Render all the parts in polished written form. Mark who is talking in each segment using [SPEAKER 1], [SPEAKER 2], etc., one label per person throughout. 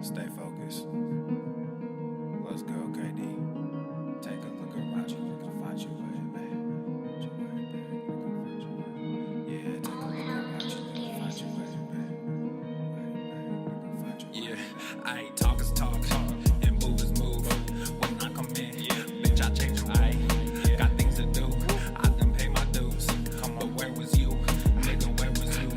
[SPEAKER 1] Stay focused. Let's go, KD. Take a look around you, you can find your way, babe. Your way, babe. Yeah, take a look around you, you can find your way, babe. Yeah, I ain't talk is talk, and move is move. When I come in, bitch, I change your way. Got things to do, I done pay my dues. But where was you? Nigga, where was you?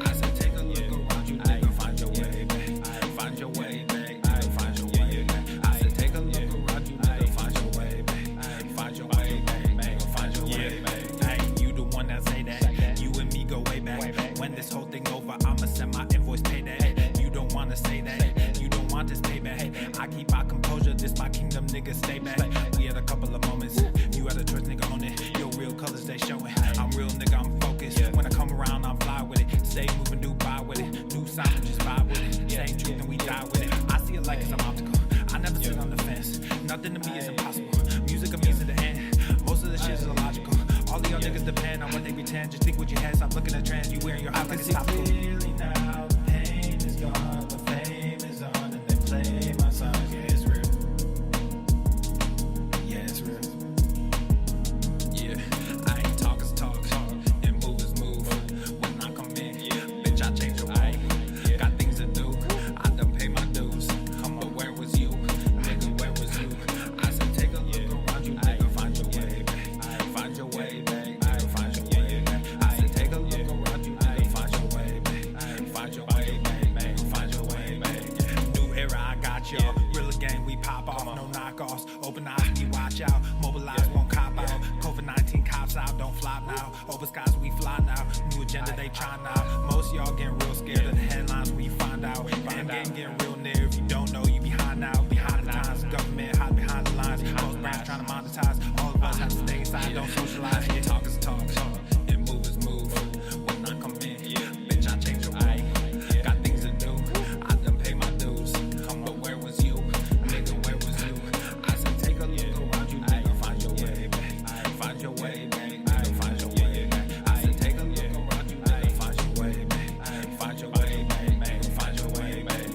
[SPEAKER 1] I said take a look around you, nigga, find your way, babe. Find your way, babe. Find your way, babe. I said take a look around you, nigga, find your way, babe. Find your way, babe. Find your way, babe. Hey, you the one that say that. You and me go way back. When this whole thing over, I'ma send my invoice payday. You don't wanna say that. You don't want this payback. I keep my composure. This my kingdom, nigga. Stay back. We had a couple of moments. You had a choice, nigga, on it. Your real colors they showing. I'm real, nigga. I'm focused. When I come around, I'm fly with it. Stay moving, Dubai with it. New sound, just vibe with it. Same truth and we die with it. I see it like it's an optical. I never sit on the fence. Nothing to me is impossible. Music of me to the end. Most of the shit is illogical. All of y'all niggas depend on what they pretend. Just think what you had. Stop looking at trends. You wearing your eyes like it's topical. Clearly now, the pain is gone. The fame is on. And they play my songs. Yeah, it's real. Yeah, it's real. Yeah, I ain't talk is talk. And move is move. When I come in, bitch, I change your way. Got things to do. I done pay my dues. But where was you? Nigga, where was you? I said take a look around you, nigga. Find your way, babe. Find your way, babe. Find your way, babe. I said take a look around you, nigga. Find your way, babe. Find your way, babe. Find your way, babe. New era, I got y'all. Real gang, we pop off. No knockoffs. Open eyes, we watch out. Mobilize, won't cop out. COVID-19 cops out, don't flop now. Open skies, we fly now. New agenda, they try now. Most y'all getting real scared of the headlines we find out. End game getting real near. If you don't know, you behind now. Behind the times, government hide behind the lines. Most brands trying to monetize. All of us have to stay inside, don't socialize. Talk is talk, and move is move. When I come in, bitch, I change your way. Got things to do, I done pay my dues. But where was you? Nigga, where was you? I said take a look around you, nigga. Find your way, babe. Find your way, babe. Find your way, babe. I said take a look around you, nigga. Find your way, babe. Find your way, babe. Find your way, babe.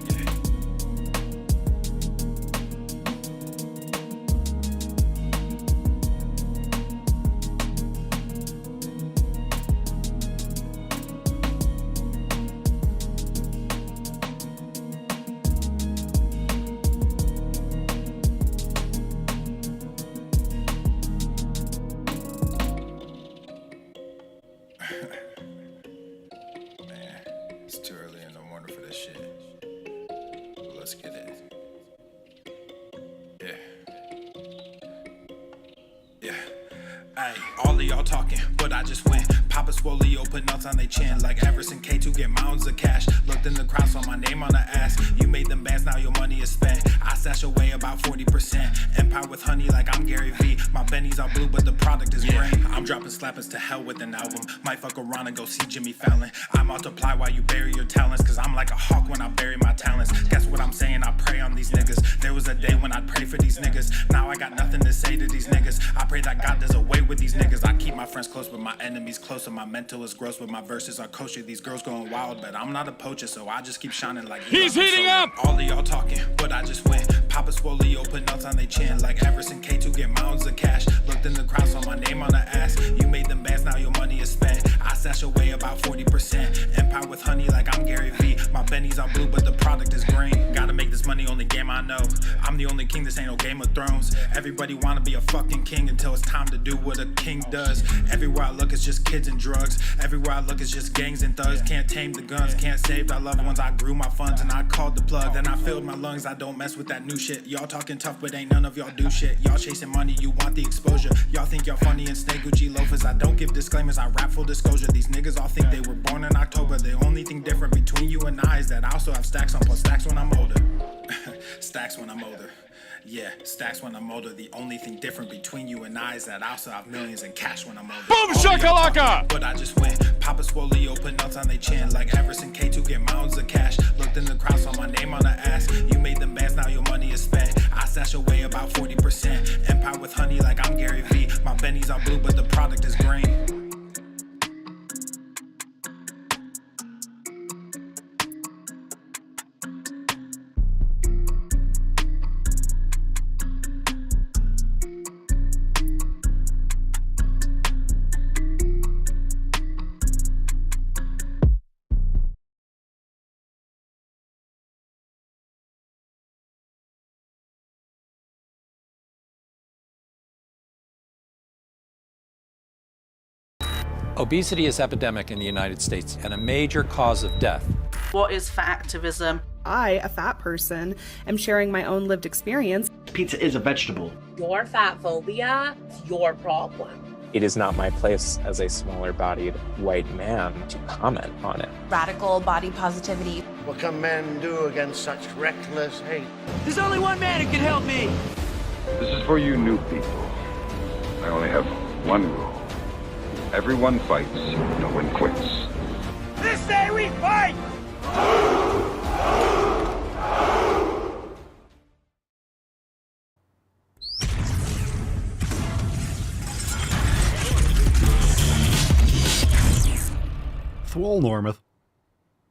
[SPEAKER 1] Man, it's too early in the morning for this shit. But let's get it. Yeah. Ay, all of y'all talking, but I just went. Papa Swole, put nuts on they chin. Like Everson K2 get mounds of cash. Looked in the crowd, saw my name on the ass. You made them bands, now your money is spent. I stash away about 40%. Empire with honey like I'm Gary V. My Benny's all blue, but the product is green. I'm dropping slappers to hell with an album. Might fuck around and go see Jimmy Fallon. I multiply while you bury your talents. Cause I'm like a hawk when I bury my talents. Guess what I'm saying? I pray on these niggas. There was a day when I'd pray for these niggas. Now I got nothing to say to these niggas. I pray that God does away with these niggas. I keep my friends close, but my enemies closer. My mental is gross, but my verses are kosher. These girls going wild, but I'm not a poacher, so I just keep shining like
[SPEAKER 2] he's heating up.
[SPEAKER 1] All of y'all talking, but I just went. Papa Swole, put nuts on they chin. Like Everson K2 get mounds of cash. Looked in the crowd, saw my name on the ass. You made them bands, now your money is spent. I stash away about 40%. Empire with honey like I'm Gary V. My Benny's all blue, but the product is green. Gotta make this money, only game I know. I'm the only king, this ain't no Game of Thrones. Everybody wanna be a fucking king until it's time to do what a king does. Everywhere I look, it's just kids and drugs. Everywhere I look, it's just gangs and thugs. Can't tame the guns, can't save our loved ones. I grew my funds and I called the plug. Then I filled my lungs, I don't mess with that new shit. Y'all talking tough, but ain't none of y'all do shit. Y'all chasing money, you want the exposure. Y'all think y'all funny and snake Gucci loafers. I don't give disclaimers, I rap full disclosure. These niggas all think they were born in October. The only thing different between you and I is that I also have stacks on plus stacks when I'm older. Stacks when I'm older. Yeah, stacks when I'm older. The only thing different between you and I is that I also have millions in cash when I'm older.
[SPEAKER 2] Boom shakalaka!
[SPEAKER 1] But I just went. Papa Swole, put nuts on they chin. Like Everson K2 get mounds of cash. Looked in the crowd, saw my name on the ass. You made them bands, now your money is spent. I stash away about 40%. Empire with honey like I'm Gary V. My Benny's all blue, but the product is green.
[SPEAKER 3] Obesity is epidemic in the United States and a major cause of death.
[SPEAKER 4] What is fat activism?
[SPEAKER 5] I, a fat person, am sharing my own lived experience.
[SPEAKER 6] Pizza is a vegetable.
[SPEAKER 7] Your fat phobia is your problem.
[SPEAKER 8] It is not my place as a smaller-bodied white man to comment on it.
[SPEAKER 9] Radical body positivity.
[SPEAKER 10] What can men do against such reckless hate?
[SPEAKER 11] There's only one man who can help me.
[SPEAKER 12] This is for you new people. I only have one rule. Everyone fights, no one quits.
[SPEAKER 11] This day we fight!
[SPEAKER 13] Swole, Normuth.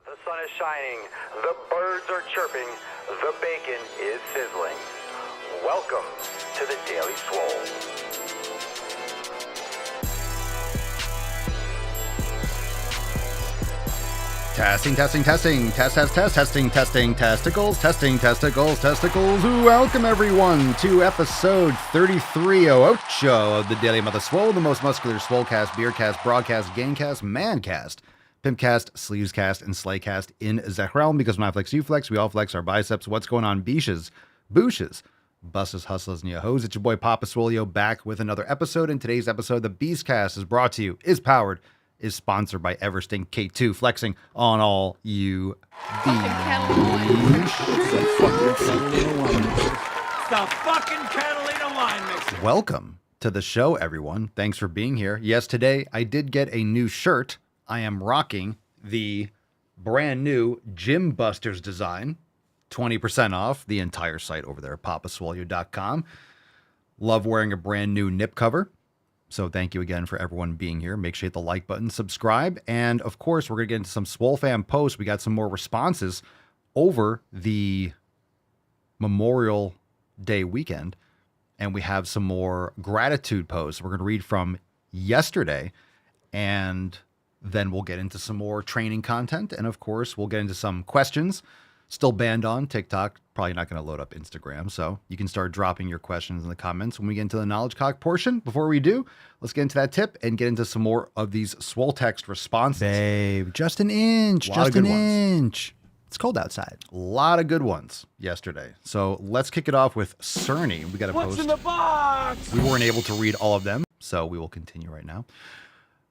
[SPEAKER 14] The sun is shining, the birds are chirping, the bacon is sizzling. Welcome to the Daily Swole.
[SPEAKER 13] Testing, testing, testing, testing, testicles, testicles. Welcome everyone to episode 3308 of the Daily Mother Swole, the most muscular swolecast, beercast, broadcast, gamecast, mancast, pimpcast, sleevescast, and slaycast in the realm, because when I flex, you flex, we all flex our biceps. What's going on, beaches, booshes, busses, hustlers, and yo-hos? It's your boy Papa Swolio back with another episode. In today's episode, the Beastcast is brought to you, is powered, is sponsored by Eversting K2, flexing on all you
[SPEAKER 11] The fucking Catalina wine mixer.
[SPEAKER 13] Welcome to the show, everyone. Thanks for being here. Yes, today I did get a new shirt. I am rocking the brand new Gym Busters design. 20% off the entire site over there at papaswolio.com. Love wearing a brand new nip cover. So thank you again for everyone being here. Make sure you hit the like button, subscribe, and of course, we're going to get into some Swole Fam posts. We got some more responses over the Memorial Day weekend, and we have some more gratitude posts we're going to read from yesterday, and then we'll get into some more training content, and of course, we'll get into some questions. Still banned on TikTok. Probably not going to load up Instagram. So you can start dropping your questions in the comments when we get into the knowledge cock portion. Before we do, let's get into that tip and get into some more of these swole text responses.
[SPEAKER 15] Babe, just an inch. Just an inch. It's cold outside.
[SPEAKER 13] A lot of good ones yesterday. So let's kick it off with Cerny. We got a post.
[SPEAKER 11] What's in the box?
[SPEAKER 13] We weren't able to read all of them, so we will continue right now.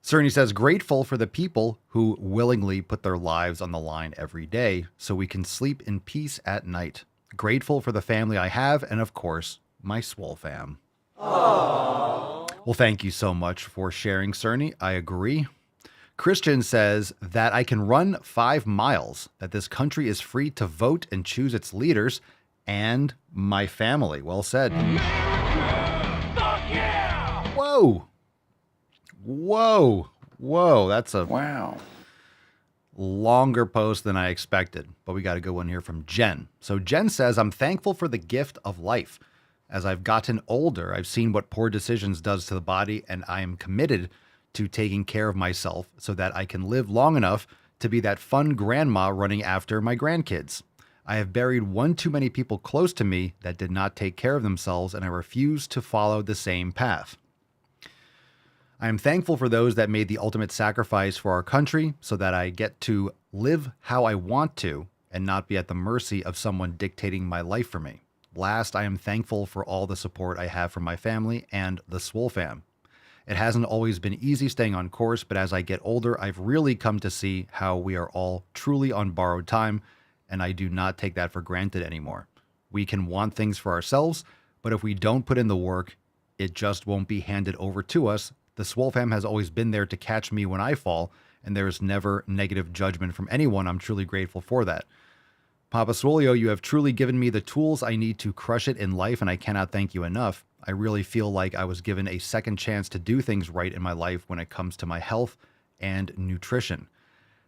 [SPEAKER 13] Cerny says, grateful for the people who willingly put their lives on the line every day so we can sleep in peace at night. Grateful for the family I have and, of course, my Swole fam. Aww. Well, thank you so much for sharing, Cerny. I agree. Christian says that I can run 5 miles, that this country is free to vote and choose its leaders, and my family. Well said.
[SPEAKER 11] America! Fuck yeah!
[SPEAKER 13] Whoa. Whoa, that's a longer post than I expected, but we got a good one here from Jen. So Jen says, I'm thankful for the gift of life. As I've gotten older, I've seen what poor decisions does to the body, and I am committed to taking care of myself so that I can live long enough to be that fun grandma running after my grandkids. I have buried one too many people close to me that did not take care of themselves, and I refuse to follow the same path. I am thankful for those that made the ultimate sacrifice for our country so that I get to live how I want to and not be at the mercy of someone dictating my life for me. Last, I am thankful for all the support I have from my family and the Swole fam. It hasn't always been easy staying on course, but as I get older, I've really come to see how we are all truly on borrowed time, and I do not take that for granted anymore. We can want things for ourselves, but if we don't put in the work, it just won't be handed over to us. The Swole fam has always been there to catch me when I fall, and there is never negative judgment from anyone. I'm truly grateful for that. Papa Swolio, you have truly given me the tools I need to crush it in life, and I cannot thank you enough. I really feel like I was given a second chance to do things right in my life when it comes to my health and nutrition.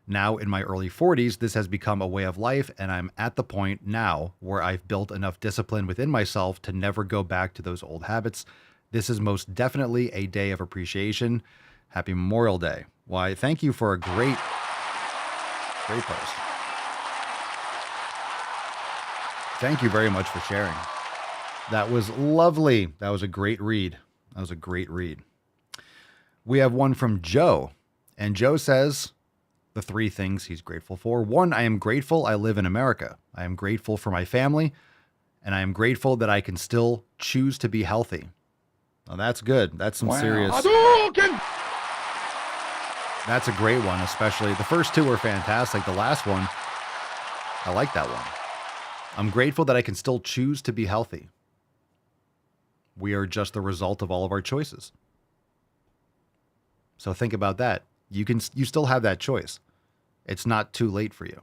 [SPEAKER 13] Now, in my early 40s, this has become a way of life, and I'm at the point now where I've built enough discipline within myself to never go back to those old habits. This is most definitely a day of appreciation. Happy Memorial Day. Why, thank you for a great post. Thank you very much for sharing. That was lovely. That was a great read. We have one from Joe. And Joe says the 3 things he's grateful for. 1, I am grateful I live in America. I am grateful for my family, and I am grateful that I can still choose to be healthy. Well, that's good. That's some serious. That's a great one, especially. The first 2 were fantastic. The last one, I like that one. I'm grateful that I can still choose to be healthy. We are just the result of all of our choices. So think about that. You still have that choice. It's not too late for you.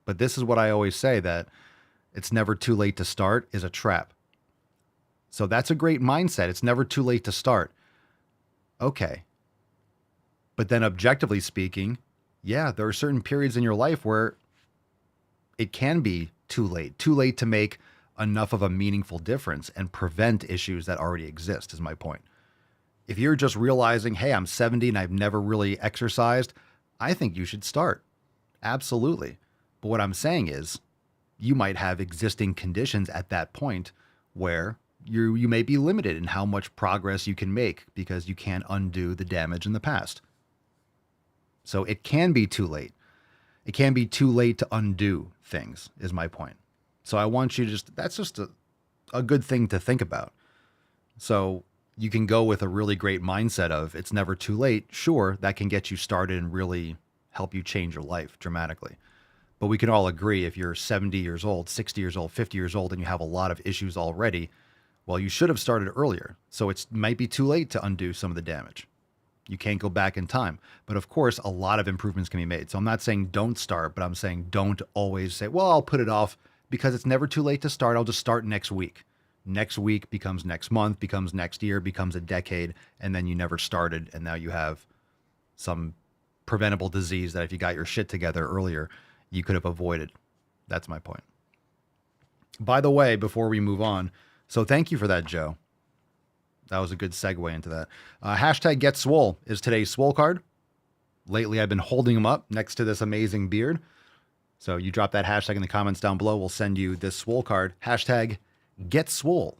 [SPEAKER 13] But this is what I always say, that it's never too late to start is a trap. So that's a great mindset. It's never too late to start. Okay. But then objectively speaking, yeah, there are certain periods in your life where it can be too late to make enough of a meaningful difference and prevent issues that already exist, is my point. If you're just realizing, hey, I'm 70 and I've never really exercised, I think you should start. Absolutely. But what I'm saying is you might have existing conditions at that point where you may be limited in how much progress you can make because you can't undo the damage in the past. So it can be too late. It can be too late to undo things, is my point. So I want you to that's just a good thing to think about. So you can go with a really great mindset of it's never too late. Sure, that can get you started and really help you change your life dramatically. But we can all agree if you're 70 years old, 60 years old, 50 years old, and you have a lot of issues already, well, you should have started earlier. So it might be too late to undo some of the damage. You can't go back in time. But of course, a lot of improvements can be made. So I'm not saying don't start, but I'm saying don't always say, well, I'll put it off because it's never too late to start. I'll just start next week. Next week becomes next month, becomes next year, becomes a decade, and then you never started. And now you have some preventable disease that if you got your shit together earlier, you could have avoided. That's my point. By the way, before we move on, so thank you for that, Joe. That was a good segue into that. Hashtag Get Swole is today's Swole card. Lately, I've been holding them up next to this amazing beard. So you drop that hashtag in the comments down below. We'll send you this Swole card. Hashtag Get Swole.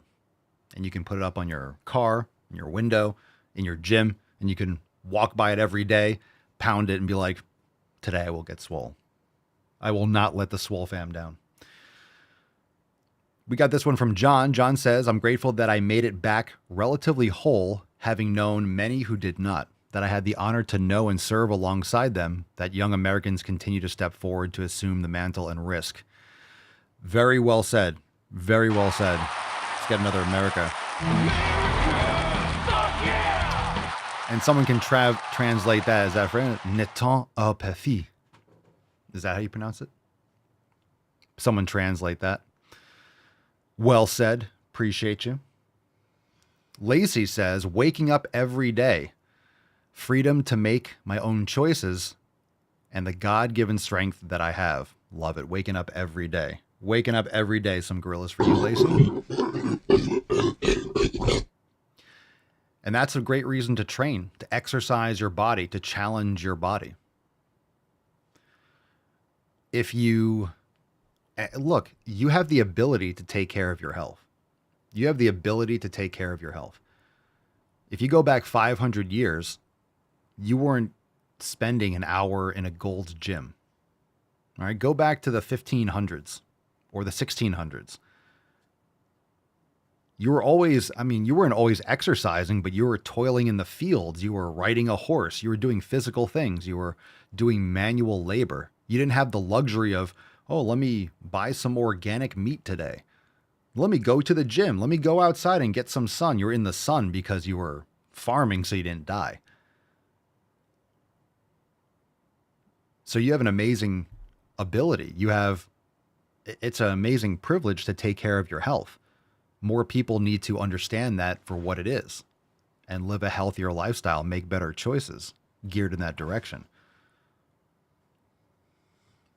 [SPEAKER 13] And you can put it up on your car, in your window, in your gym, and you can walk by it every day, pound it, and be like, today I will get swole. I will not let the Swole fam down. We got this one from John. John says, I'm grateful that I made it back relatively whole, having known many who did not, that I had the honor to know and serve alongside them, that young Americans continue to step forward to assume the mantle and risk. Very well said. Very well said. Let's get another America. And someone can translate that as that friend. N'étant au pays. Is that how you pronounce it? Someone translate that. Well said. Appreciate you. Lacey says, waking up every day, freedom to make my own choices, and the God-given strength that I have. Love it. Waking up every day. Waking up every day. Some gorillas for you, Lacey. And that's a great reason to train, to exercise your body, to challenge your body. If you look, you have the ability to take care of your health. You have the ability to take care of your health. If you go back 500 years, you weren't spending an hour in a Gold's Gym. All right, go back to the 1500s or the 1600s. You were always, you weren't always exercising, but you were toiling in the fields. You were riding a horse. You were doing physical things. You were doing manual labor. You didn't have the luxury of, oh, let me buy some organic meat today. Let me go to the gym. Let me go outside and get some sun. You were in the sun because you were farming so you didn't die. So you have an amazing ability. It's an amazing privilege to take care of your health. More people need to understand that for what it is and live a healthier lifestyle, make better choices geared in that direction.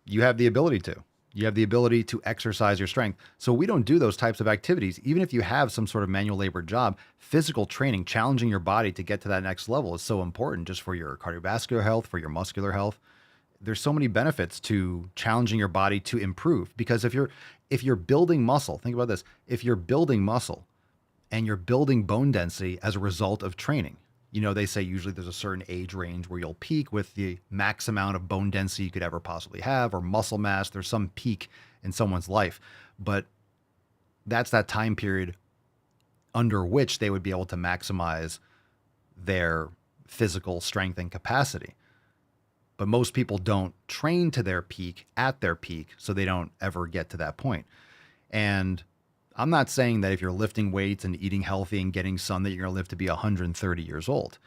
[SPEAKER 13] You have the ability to. You have the ability to exercise your strength. So we don't do those types of activities. Even if you have some sort of manual labor job, physical training, challenging your body to get to that next level is so important just for your cardiovascular health, for your muscular health. There's so many benefits to challenging your body to improve, because if you're building muscle, think about this. If you're building muscle and you're building bone density as a result of training, You know, they say usually there's a certain age range where you'll peak with the max amount of bone density you could ever possibly have, or muscle mass. There's some peak in someone's life, but that's that time period under which they would be able to maximize their physical strength and capacity. But most people don't train to their peak at their peak, so they don't ever get to that point. And I'm not saying that if you're lifting weights and eating healthy and getting sun that you're going to live to be 130 years old.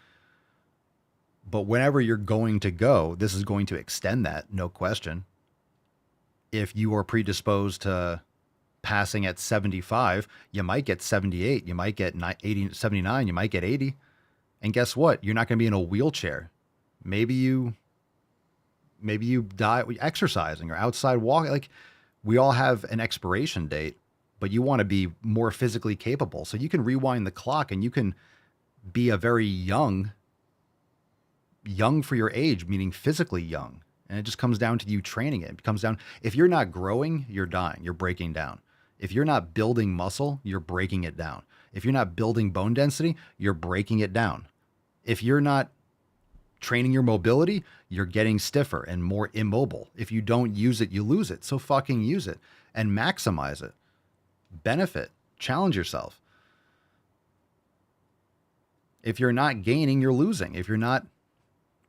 [SPEAKER 13] But whenever you're going to go, this is going to extend that, no question. If you are predisposed to passing at 75, you might get 78, you might get 80, 79, you might get 80. And guess what? You're not going to be in a wheelchair. Maybe you die exercising or outside walking. Like, we all have an expiration date, but you want to be more physically capable. So you can rewind the clock and you can be a very young for your age, meaning physically young. And it just comes down to you training it. It comes down, if you're not growing, you're dying, you're breaking down. If you're not building muscle, you're breaking it down. If you're not building bone density, you're breaking it down. If you're not training your mobility, you're getting stiffer and more immobile. If you don't use it, you lose it. So fucking use it and maximize it. Benefit, challenge yourself. If you're not gaining, you're losing. If you're not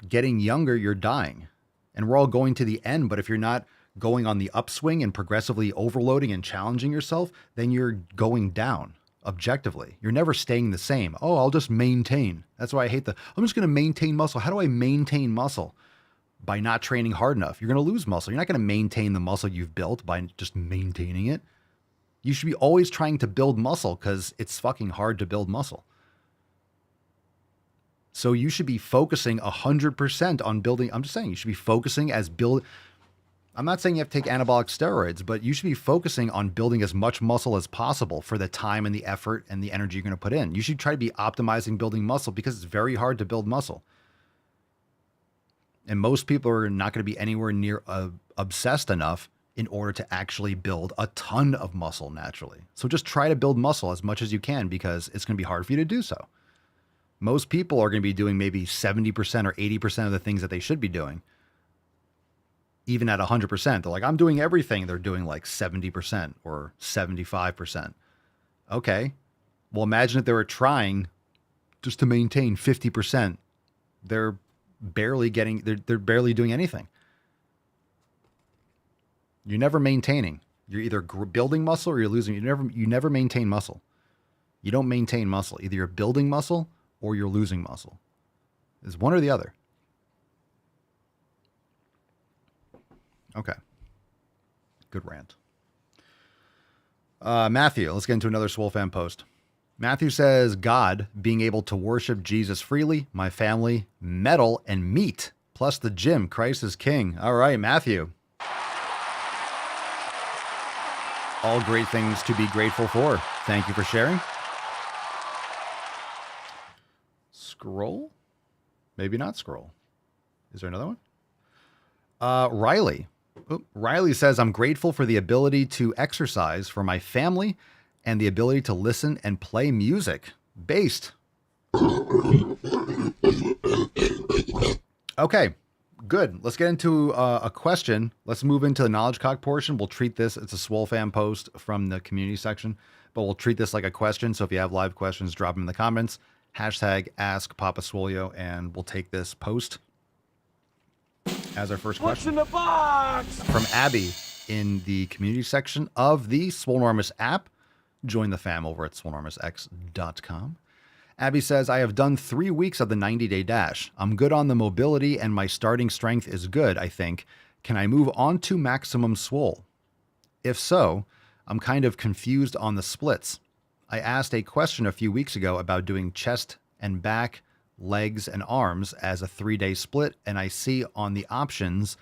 [SPEAKER 13] getting younger, you're dying. And we're all going to the end, but if you're not going on the upswing and progressively overloading and challenging yourself, then you're going down objectively. You're never staying the same. Oh, I'll just maintain. That's why I hate I'm just going to maintain muscle. How do I maintain muscle? By not training hard enough. You're going to lose muscle. You're not going to maintain the muscle you've built by just maintaining it. You should be always trying to build muscle because it's fucking hard to build muscle. So you should be focusing 100% on building. I'm just saying you should be focusing as build. I'm not saying you have to take anabolic steroids, but you should be focusing on building as much muscle as possible for the time and the effort and the energy you're going to put in. You should try to be optimizing building muscle because it's very hard to build muscle. And most people are not going to be anywhere near obsessed enough in order to actually build a ton of muscle naturally. So just try to build muscle as much as you can because it's going to be hard for you to do so. Most people are going to be doing maybe 70% or 80% of the things that they should be doing. Even at 100%, they're like, I'm doing everything. They're doing like 70% or 75%. Okay. Well, imagine if they were trying just to maintain 50%. They're barely doing anything. You're never maintaining. You're either building muscle or you're losing. You never maintain muscle. You don't maintain muscle. Either you're building muscle or you're losing muscle. It's one or the other. Okay. Good rant. Matthew, let's get into another Swole fan post. Matthew says, God, being able to worship Jesus freely, my family, metal, and meat, plus the gym. Christ is king. All right, Matthew. All great things to be grateful for. Thank you for sharing. Scroll? Maybe not scroll. Is there another one? Riley. Riley says, I'm grateful for the ability to exercise for my family and the ability to listen and play music. Based. Okay, good. Let's get into a question. Let's move into the knowledge cock portion. We'll treat this, it's a Swole fan post from the community section, but we'll treat this like a question. So if you have live questions, drop them in the comments. Hashtag ask Papa Swolio, and we'll take this post as our first question.
[SPEAKER 11] What's in the box?
[SPEAKER 13] From Abby in the community section of the Swolenormous app. Join the fam over at swolenormousx.com. Abby says, I have done 3 weeks of the 90-day dash. I'm good on the mobility and my starting strength is good, I think. Can I move on to maximum swole? If so, I'm kind of confused on the splits. I asked a question a few weeks ago about doing chest and back, legs, and arms as a 3-day split, and I see on the options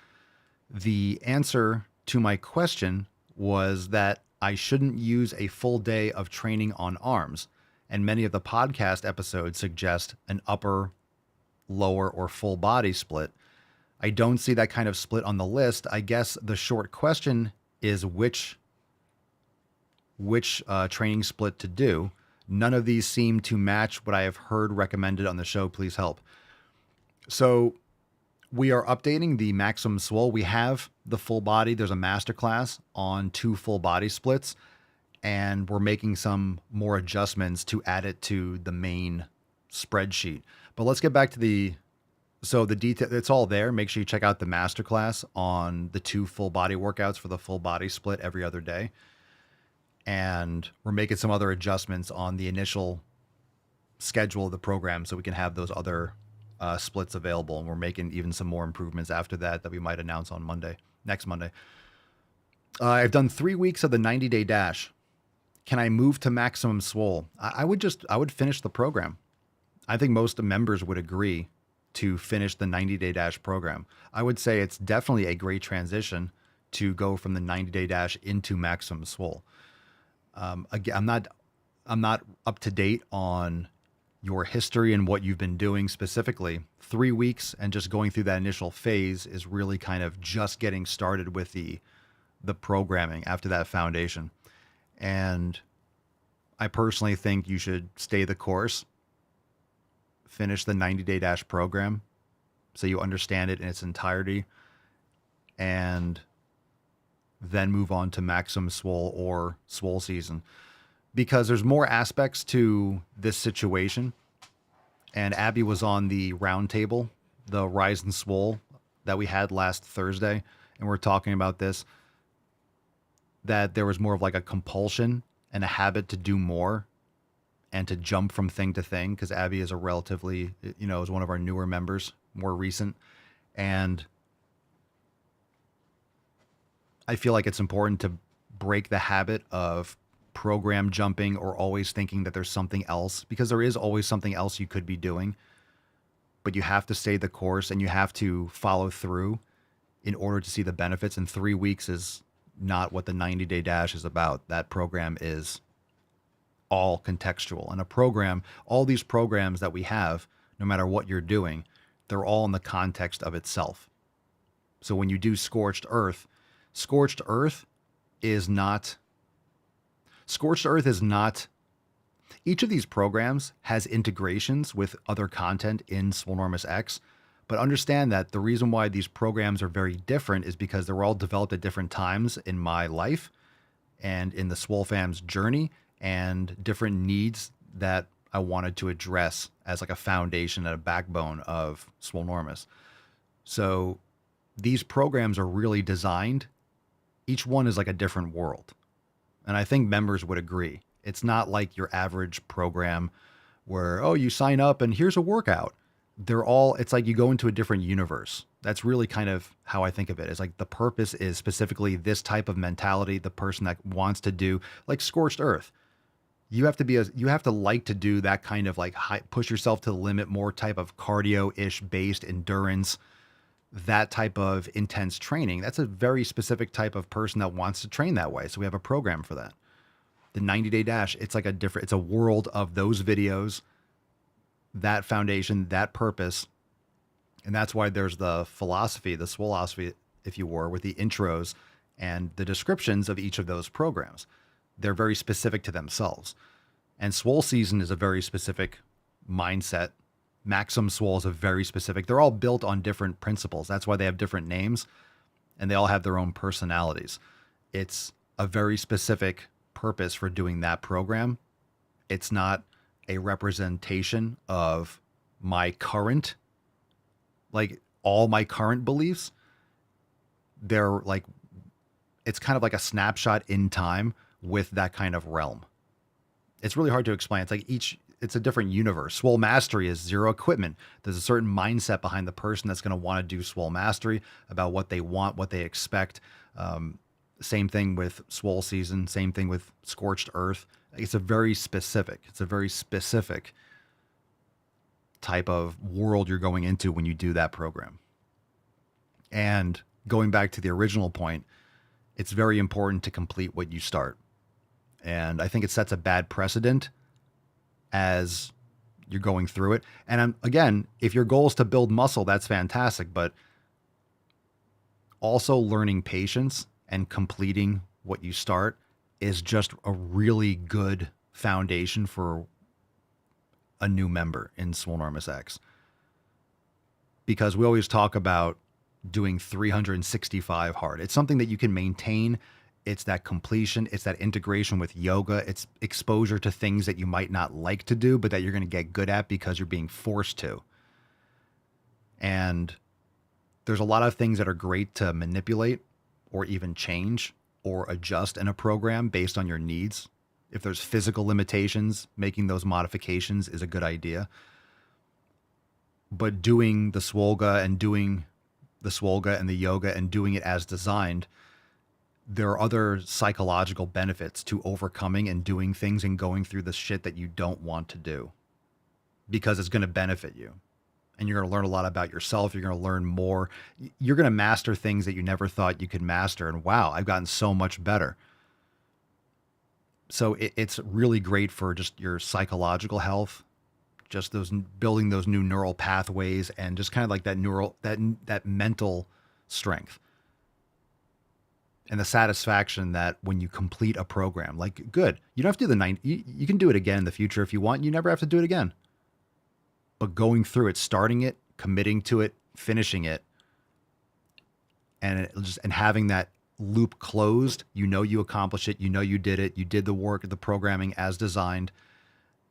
[SPEAKER 13] the answer to my question was that I shouldn't use a full day of training on arms, and many of the podcast episodes suggest an upper, lower, or full body split. I don't see that kind of split on the list. I guess the short question is which training split to do. None of these seem to match what I have heard recommended on the show. Please help. So we are updating the Maximum Swole. We have the full body. There's a masterclass on 2 full body splits, and we're making some more adjustments to add it to the main spreadsheet. But let's get back to the detail. It's all there. Make sure you check out the masterclass on the 2 full body workouts for the full body split every other day. And we're making some other adjustments on the initial schedule of the program so we can have those other splits available. And we're making even some more improvements after that we might announce on next Monday. I've done 3 weeks of the 90-day dash. Can I move to Maximum Swole? I would finish the program. I think most members would agree to finish the 90-day dash program. I would say it's definitely a great transition to go from the 90-day dash into Maximum Swole. Again, I'm not up to date on your history and what you've been doing specifically. 3 weeks and just going through that initial phase is really kind of just getting started with the programming after that foundation. And I personally think you should stay the course, finish the 90-day dash program so you understand it in its entirety, and then move on to Maximum Swole or Swole Season, because there's more aspects to this situation. And Abby was on the roundtable, the Rise and Swole that we had last Thursday, and we're talking about this, that there was more of like a compulsion and a habit to do more and to jump from thing to thing, because Abby is a relatively, is one of our newer members, more recent. And I feel like it's important to break the habit of program jumping or always thinking that there's something else, because there is always something else you could be doing, but you have to stay the course and you have to follow through in order to see the benefits. And 3 weeks is not what the 90-day dash is about. That program is all contextual. And a program, all these programs that we have, no matter what you're doing, they're all in the context of itself. So when you do Scorched Earth is not, each of these programs has integrations with other content in Swolenormous X, but understand that the reason why these programs are very different is because they were all developed at different times in my life and in the Swole fam's journey, and different needs that I wanted to address as like a foundation and a backbone of Swolenormous. So these programs are really designed, each one is like a different world. And I think members would agree. It's not like your average program where, oh, you sign up and here's a workout. It's like you go into a different universe. That's really kind of how I think of it. It's like the purpose is specifically this type of mentality, the person that wants to do like Scorched Earth. You have to like to do that kind of like push yourself to the limit, more type of cardio-ish based endurance, that type of intense training. That's a very specific type of person that wants to train that way. So we have a program for that. The 90-day dash, it's a world of those videos, that foundation, that purpose. And that's why there's the philosophy, the Swolosophy, if you were, with the intros and the descriptions of each of those programs. They're very specific to themselves. And Swole Season is a very specific mindset. Maximum Swole is a very specific. They're all built on different principles. That's why they have different names, and they all have their own personalities. It's a very specific purpose for doing that program. It's not a representation of my current, like all my current beliefs. They're like, it's kind of like a snapshot in time with that kind of realm. It's really hard to explain. It's like it's a different universe. Swole Mastery is zero equipment. There's a certain mindset behind the person that's going to want to do Swole Mastery, about what they want, what they expect. Same thing with Swole Season. Same thing with Scorched Earth. It's a very specific type of world you're going into when you do that program. And going back to the original point, it's very important to complete what you start. And I think it sets a bad precedent as you're going through it. And again, if your goal is to build muscle, that's fantastic. But also learning patience and completing what you start is just a really good foundation for a new member in Swolenormous X. Because we always talk about doing 365 hard. It's something that you can maintain. It's that completion. It's that integration with yoga. It's exposure to things that you might not like to do, but that you're going to get good at because you're being forced to. And there's a lot of things that are great to manipulate or even change or adjust in a program based on your needs. If there's physical limitations, making those modifications is a good idea. But doing the Swolga and doing the Swolga and the yoga and doing it as designed, there are other psychological benefits to overcoming and doing things and going through the shit that you don't want to do, because it's going to benefit you. And you're going to learn a lot about yourself. You're going to learn more. You're going to master things that you never thought you could master. And wow, I've gotten so much better. So it's really great for just your psychological health, just those building those new neural pathways, and just kind of like that mental strength and the satisfaction that when you complete a program, like, good, you don't have to do the 90. You can do it again in the future if you want. You never have to do it again. But going through it, starting it, committing to it, finishing it, and having that loop closed, you accomplished it, you did it, you did the work, the programming as designed.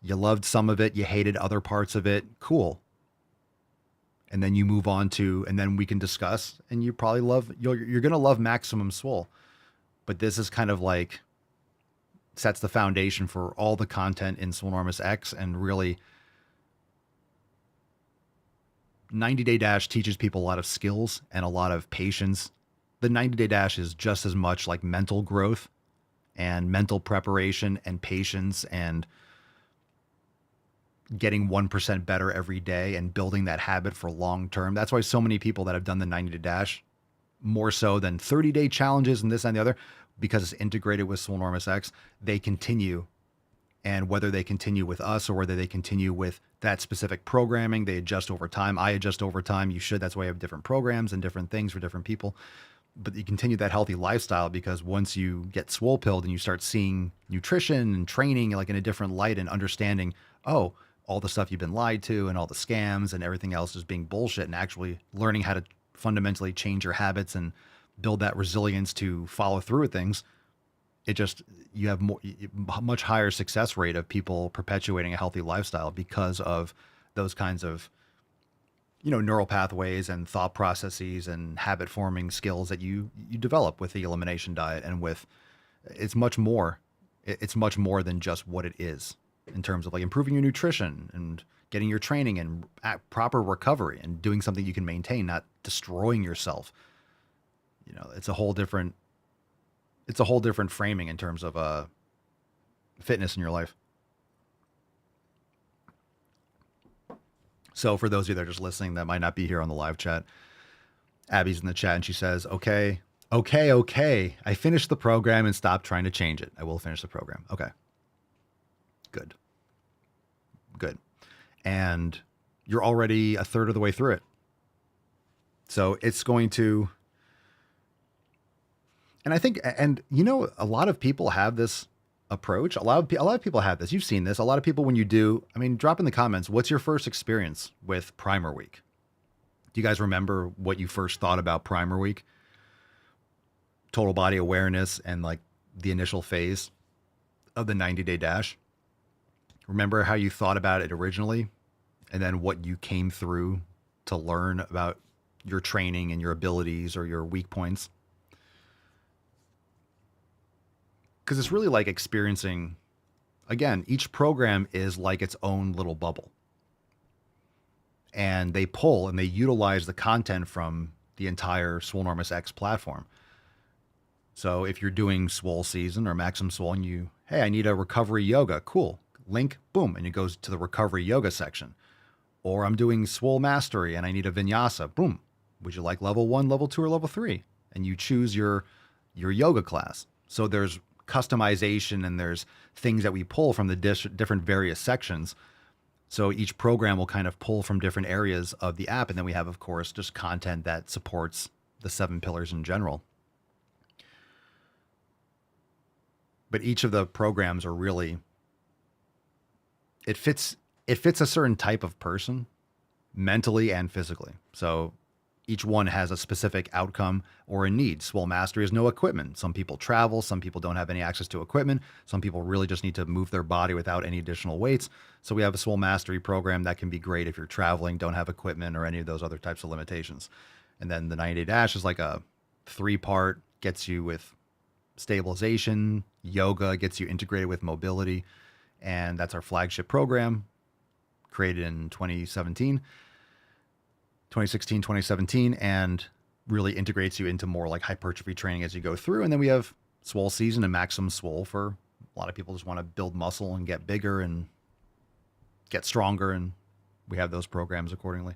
[SPEAKER 13] You loved some of it, you hated other parts of it. Cool. And then you move on to, and then we can discuss, and you probably you're going to love Maximum Swole. But this is kind of like sets the foundation for all the content in Swolenormous X, and really 90 Day Dash teaches people a lot of skills and a lot of patience. The 90 Day Dash is just as much like mental growth and mental preparation and patience and getting 1% better every day and building that habit for long term. That's why so many people that have done the 90 Day Dash, more so than 30-day challenges and this and the other, because it's integrated with Swolenormous X, they continue. And whether they continue with us or whether they continue with that specific programming, they adjust over time. I adjust over time. You should. That's why I have different programs and different things for different people. But you continue that healthy lifestyle, because once you get swole pilled and you start seeing nutrition and training like in a different light and understanding, oh, all the stuff you've been lied to and all the scams and everything else is being bullshit, and actually learning how to fundamentally change your habits and build that resilience to follow through with things, you have much higher success rate of people perpetuating a healthy lifestyle because of those kinds of, neural pathways and thought processes and habit forming skills that you develop with the elimination diet. And it's much more than just what it is in terms of like improving your nutrition and getting your training and proper recovery and doing something you can maintain, not destroying yourself. It's a whole different framing in terms of fitness in your life. So for those of you that are just listening that might not be here on the live chat, Abby's in the chat and she says, okay. I finished the program and stopped trying to change it. I will finish the program. Okay. Good. And you're already a third of the way through it. So it's going to, and I think, a lot of people have this approach. A lot of people have this. You've seen this. A lot of people, when you do, drop in the comments, what's your first experience with Primer Week? Do you guys remember what you first thought about Primer Week? Total body awareness and like the initial phase of the 90 Day Dash. Remember how you thought about it originally, and then what you came through to learn about your training and your abilities or your weak points? Because it's really like experiencing, again, each program is like its own little bubble. And they pull and they utilize the content from the entire Swolenormous X platform. So if you're doing Swole Season or Maximum Swole and hey, I need a recovery yoga, cool. Link, boom, and it goes to the recovery yoga section. Or I'm doing Swole Mastery and I need a vinyasa, boom. Would you like level 1, level 2, or level 3? And you choose your yoga class. So there's customization and there's things that we pull from the different various sections. So each program will kind of pull from different areas of the app. And then we have, of course, just content that supports the 7 pillars in general. But each of the programs are really it fits a certain type of person mentally and physically. So each one has a specific outcome or a need. Swole Mastery is no equipment. Some people travel. Some people don't have any access to equipment. Some people really just need to move their body without any additional weights. So we have a Swole Mastery program that can be great if you're traveling, don't have equipment, or any of those other types of limitations. And then the 90-day dash is like a 3-part, gets you with stabilization, yoga, gets you integrated with mobility. And that's our flagship program, created in 2016, 2017, and really integrates you into more like hypertrophy training as you go through. And then we have Swole Season and Maximum Swole for a lot of people just want to build muscle and get bigger and get stronger. And we have those programs accordingly.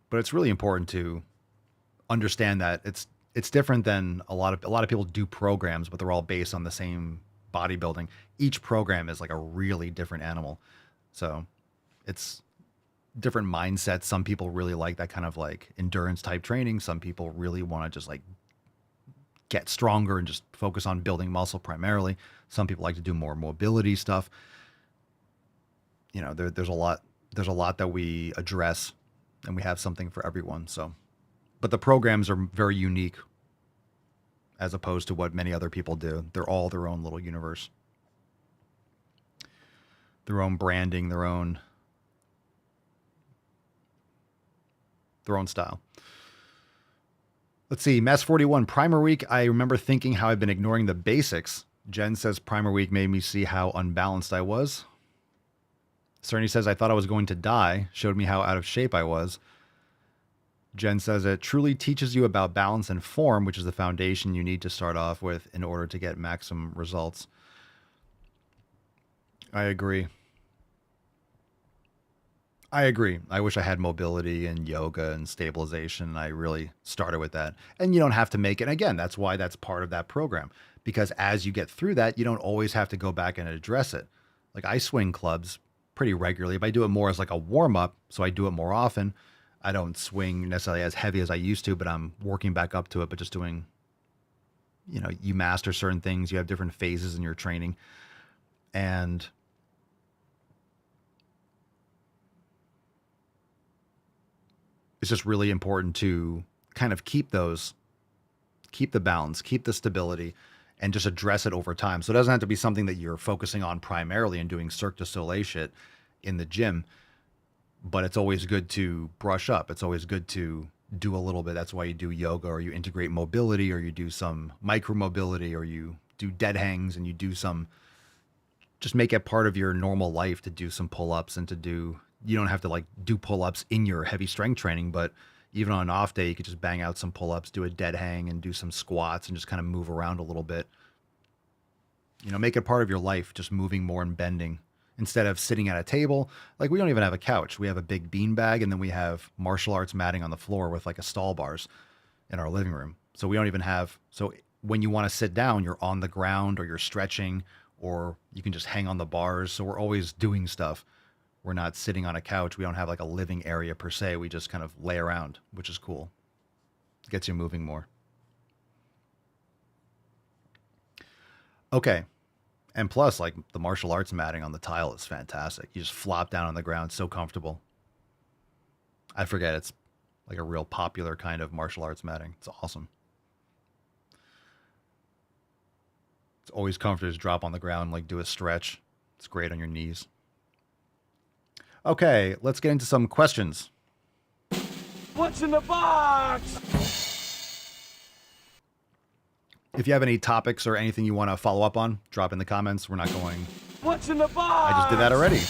[SPEAKER 13] But it's really important to understand that it's different than a lot of people do programs, but they're all based on the same bodybuilding. Each program is like a really different animal. So it's different mindsets. Some people really like that kind of like endurance type training. Some people really want to just like get stronger and just focus on building muscle primarily. Some people like to do more mobility stuff. You know, there's a lot that we address, and we have something for everyone. So, but the programs are very unique as opposed to what many other people do. They're all their own little universe, their own branding, their own style. Let's see. Mess 41, Primer Week. I remember thinking how I've been ignoring the basics. Jen says Primer Week made me see how unbalanced I was. Cerny says I thought I was going to die, showed me how out of shape I was. Jen says it truly teaches you about balance and form, which is the foundation you need to start off with in order to get maximum results. I agree. I wish I had mobility and yoga and stabilization. I really started with that. And you don't have to make it. And again, that's why that's part of that program. Because as you get through that, you don't always have to go back and address it. Like I swing clubs pretty regularly, but I do it more as like a warm up. So I do it more often. I don't swing necessarily as heavy as I used to, but I'm working back up to it, but just doing, you know, you master certain things. You have different phases in your training. And it's just really important to kind of keep the balance, keep the stability, and just address it over time. So it doesn't have to be something that you're focusing on primarily and doing Cirque du Soleil shit in the gym, but it's always good to brush up. It's always good to do a little bit. That's why you do yoga, or you integrate mobility, or you do some micro mobility, or you do dead hangs, and you do some, just make it part of your normal life to do some pull-ups and to do, you don't have to like do pull-ups in your heavy strength training, but even on an off day, you could just bang out some pull-ups, do a dead hang, and do some squats and just kind of move around a little bit. You know, make it part of your life, just moving more and bending instead of sitting at a table. Like we don't even have a couch. We have a big bean bag, and then we have martial arts matting on the floor with like a stall bars in our living room. So we don't even have, so when you want to sit down, you're on the ground or you're stretching, or you can just hang on the bars. So we're always doing stuff. We're not sitting on a couch. We don't have like a living area per se. We just kind of lay around, which is cool. It gets you moving more. Okay. And plus, like the martial arts matting on the tile is fantastic. You just flop down on the ground. So comfortable. I forget. It's like a real popular kind of martial arts matting. It's awesome. It's always comfortable to just drop on the ground, like do a stretch. It's great on your knees. Okay, let's get into some questions.
[SPEAKER 11] What's in the box?
[SPEAKER 13] If you have any topics or anything you want to follow up on, drop in the comments. We're not going...
[SPEAKER 11] What's in the box?
[SPEAKER 13] I just did that already.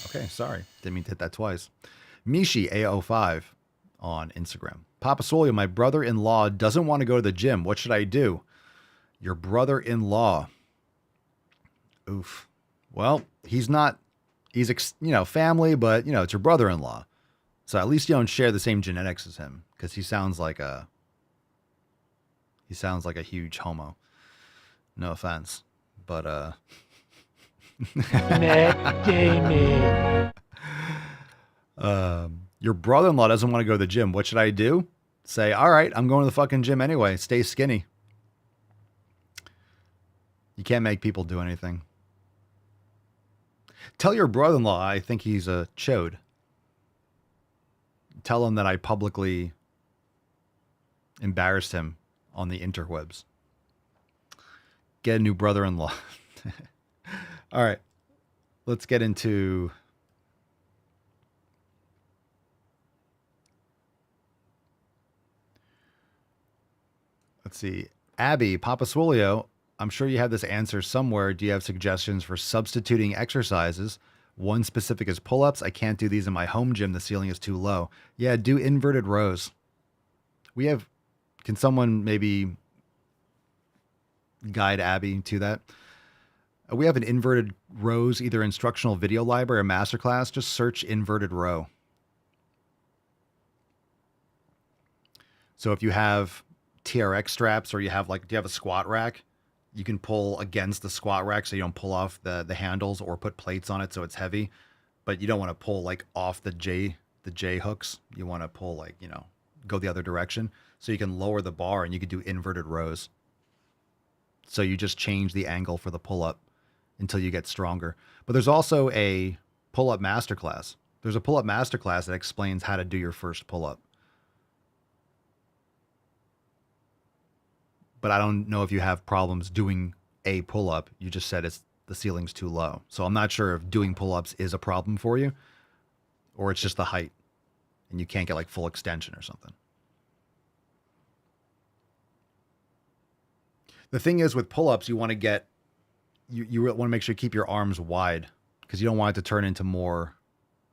[SPEAKER 13] Okay, sorry. Didn't mean to hit that twice. Mishi A05 on Instagram. Papa Swole, my brother-in-law doesn't want to go to the gym. What should I do? Your brother-in-law. Oof. Well, he's not... He's, family, but, it's your brother-in-law. So at least you don't share the same genetics as him, because he sounds like a huge homo. No offense, but
[SPEAKER 11] Matt Damon.
[SPEAKER 13] Your brother-in-law doesn't want to go to the gym. What should I do? Say, all right, I'm going to the fucking gym anyway. Stay skinny. You can't make people do anything. Tell your brother-in-law I think he's a chode. Tell him that I publicly embarrassed him on the interwebs. Get a new brother-in-law. All right. Let's get into... Let's see. Abby, Papa Swolio, I'm sure you have this answer somewhere. Do you have suggestions for substituting exercises? One specific is pull-ups. I can't do these in my home gym. The ceiling is too low. Yeah, do inverted rows. We have... Can someone maybe guide Abby to that? We have an inverted rows, either instructional video library or masterclass. Just search inverted row. So if you have TRX straps or you have do you have a squat rack, you can pull against the squat rack so you don't pull off the handles or put plates on it so it's heavy. But you don't want to pull off the J hooks. You want to pull go the other direction. So you can lower the bar and you can do inverted rows. So you just change the angle for the pull-up until you get stronger. But there's also a pull-up masterclass. There's a pull-up masterclass that explains how to do your first pull-up. But I don't know if you have problems doing a pull-up. You just said the ceiling's too low. So I'm not sure if doing pull-ups is a problem for you or it's just the height and you can't get full extension or something. The thing is with pull-ups, you want to get, you want to make sure you keep your arms wide because you don't want it to turn into more,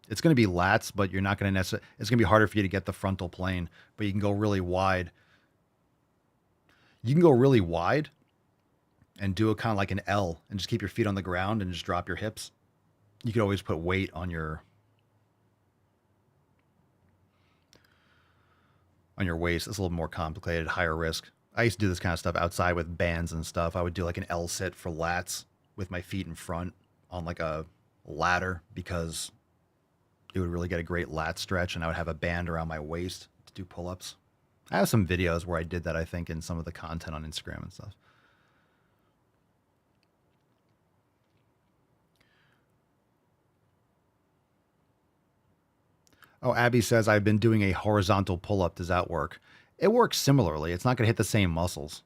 [SPEAKER 13] it's going to be lats, but you're not going to necessarily, it's going to be harder for you to get the frontal plane, but you can go really wide. You can go really wide and do it kind of like an L and just keep your feet on the ground and just drop your hips. You could always put weight on your waist. It's a little more complicated, higher risk. I used to do this kind of stuff outside with bands and stuff. I would do an L sit for lats with my feet in front on a ladder because it would really get a great lat stretch, and I would have a band around my waist to do pull-ups. I have some videos where I did that, I think, in some of the content on Instagram and stuff. Oh, Abby says, I've been doing a horizontal pull-up. Does that work? It works similarly. It's not going to hit the same muscles.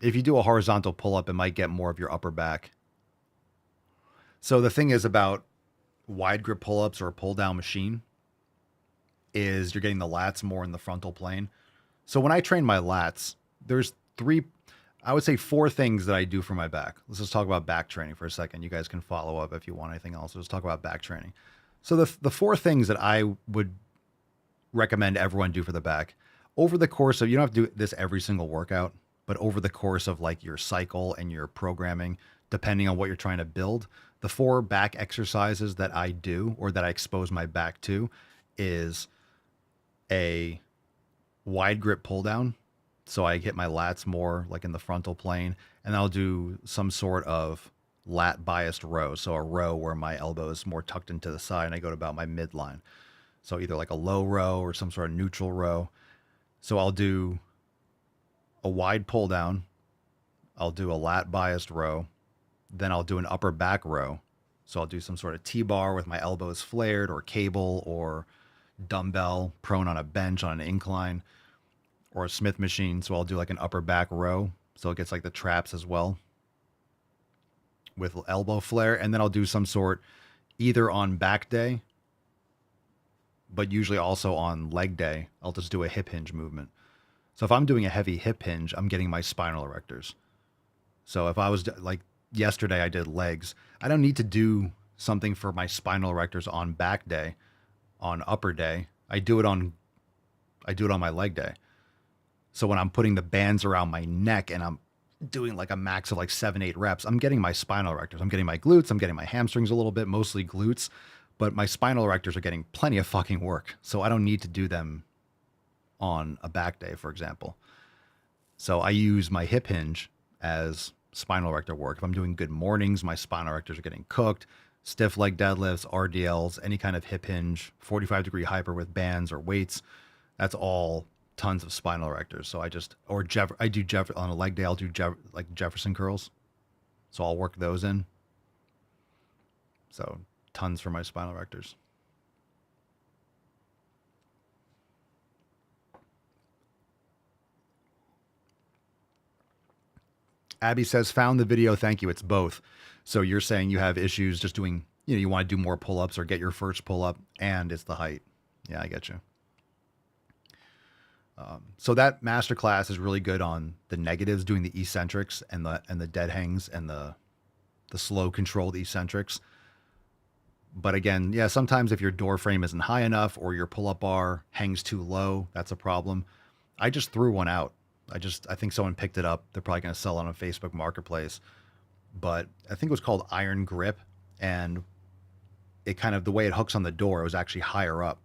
[SPEAKER 13] If you do a horizontal pull-up, it might get more of your upper back. So the thing is about wide grip pull-ups or a pull-down machine is you're getting the lats more in the frontal plane. So when I train my lats, there's I would say four things that I do for my back. Let's just talk about back training for a second. You guys can follow up if you want anything else. Let's talk about back training. So the four things that I would recommend everyone do for the back over the course of, you don't have to do this every single workout, but over the course of your cycle and your programming, depending on what you're trying to build, the four back exercises that I do or that I expose my back to is a wide grip pull down. So I hit my lats more in the frontal plane, and I'll do some sort of lat biased row. So a row where my elbow is more tucked into the side and I go to about my midline. So either a low row or some sort of neutral row. So I'll do a wide pull down. I'll do a lat biased row. Then I'll do an upper back row. So I'll do some sort of T-bar with my elbows flared or cable or dumbbell prone on a bench on an incline or a Smith machine. So I'll do an upper back row. So it gets the traps as well with elbow flare. And then I'll do some sort either on back day, but usually also on leg day, I'll just do a hip hinge movement. So if I'm doing a heavy hip hinge, I'm getting my spinal erectors. So if I was yesterday, I did legs. I don't need to do something for my spinal erectors on back day, on upper day. I do it on my leg day. So when I'm putting the bands around my neck and I'm doing a max of 7-8 reps, I'm getting my spinal erectors. I'm getting my glutes. I'm getting my hamstrings a little bit, mostly glutes. But my spinal erectors are getting plenty of fucking work. So I don't need to do them on a back day, for example. So I use my hip hinge as spinal erector work. If I'm doing good mornings, my spinal erectors are getting cooked. Stiff leg deadlifts, RDLs, any kind of hip hinge, 45-degree hyper with bands or weights. That's all tons of spinal erectors. So I do on a leg day, I'll do like Jefferson curls. So I'll work those in. So tons for my spinal erectors. Abby says, found the video. Thank you. It's both. So you're saying you have issues just doing, you want to do more pull-ups or get your first pull-up, and it's the height. Yeah, I get you. So that masterclass is really good on the negatives, doing the eccentrics and the dead hangs and the slow controlled eccentrics. But again, yeah, sometimes if your door frame isn't high enough or your pull-up bar hangs too low, that's a problem. I just threw one out. I think someone picked it up. They're probably going to sell it on a Facebook marketplace. But I think it was called Iron Grip, and it kind of, the way it hooks on the door, it was actually higher up.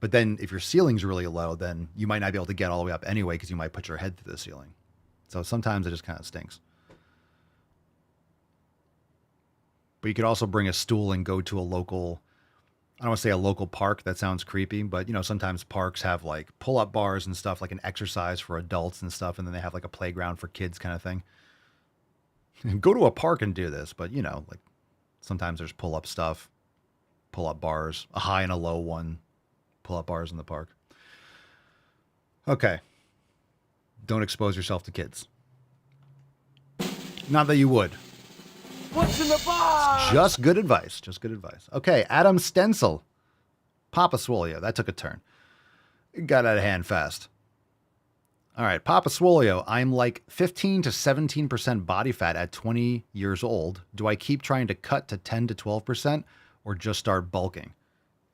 [SPEAKER 13] But then if your ceiling's really low, then you might not be able to get all the way up anyway, because you might put your head through the ceiling. So sometimes it just kind of stinks. But you could also bring a stool and go to a local, I don't want to say a local park. That sounds creepy, but sometimes parks have like pull-up bars and stuff, like an exercise for adults and stuff. And then they have like a playground for kids kind of thing. Go to a park and do this, but like sometimes there's pull-up stuff, pull-up bars, a high and a low one, pull-up bars in the park. Okay. Don't expose yourself to kids. Not that you would.
[SPEAKER 11] What's in the box?
[SPEAKER 13] Just good advice. Just good advice. Okay, Adam Stencil. Papa Swolio. That took a turn. It got out of hand fast. All right, Papa Swolio. I'm like 15 to 17% body fat at 20 years old. Do I keep trying to cut to 10 to 12% or just start bulking?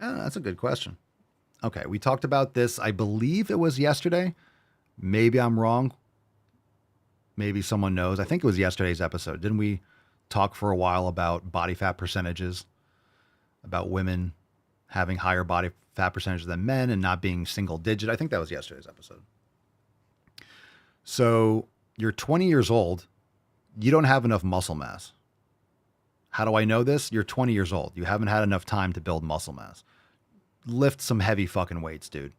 [SPEAKER 13] That's a good question. Okay, we talked about this. I believe it was yesterday. Maybe I'm wrong. Maybe someone knows. I think it was yesterday's episode. Didn't we talk for a while about body fat percentages, about women having higher body fat percentages than men and not being single digit? I think that was yesterday's episode. So you're 20 years old. You don't have enough muscle mass. How do I know this? You're 20 years old. You haven't had enough time to build muscle mass. Lift some heavy fucking weights, dude.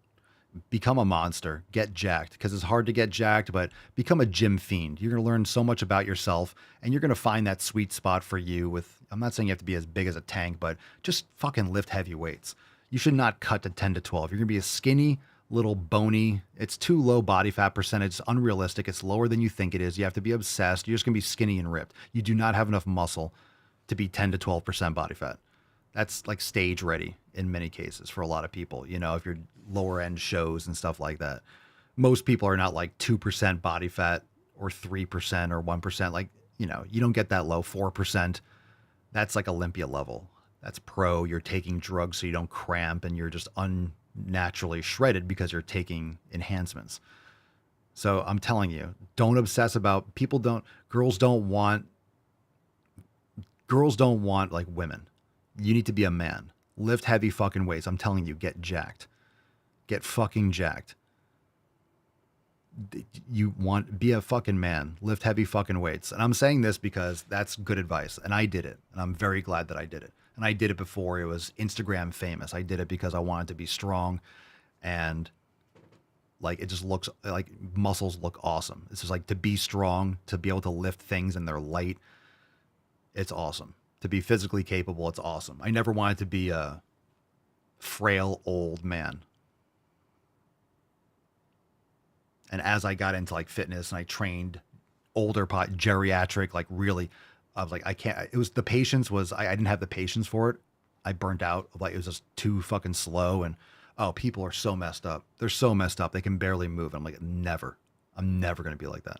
[SPEAKER 13] Become a monster. Get jacked, because it's hard to get jacked, but become a gym fiend. You're going to learn so much about yourself, and you're going to find that sweet spot for you with, I'm not saying you have to be as big as a tank, but just fucking lift heavy weights. You should not cut to 10 to 12. You're going to be a skinny, little bony. It's too low body fat percentage. It's unrealistic. It's lower than you think it is. You have to be obsessed. You're just going to be skinny and ripped. You do not have enough muscle to be 10 to 12% body fat. That's like stage ready in many cases for a lot of people. If you're lower end shows and stuff like that, most people are not like 2% body fat or 3% or 1%. Like, you don't get that low. 4%. That's like Olympia level. That's pro. You're taking drugs so you don't cramp, and you're just unnaturally shredded because you're taking enhancements. So I'm telling you, don't obsess about, girls don't want like women. You need to be a man. Lift heavy fucking weights. I'm telling you, get jacked. Get fucking jacked. Be a fucking man. Lift heavy fucking weights. And I'm saying this because that's good advice. And I did it. And I'm very glad that I did it. And I did it before it was Instagram famous. I did it because I wanted to be strong, and like, it just looks like muscles look awesome. It's just like, to be strong, to be able to lift things and they're light. It's awesome. To be physically capable, it's awesome. I never wanted to be a frail old man. And as I got into like fitness and I trained older geriatric, like really, I was like, I can't, it was the patience was, I didn't have the patience for it. I burnt out. Like, it was just too fucking slow. And people are so messed up. They're so messed up. They can barely move. I'm like, I'm never going to be like that.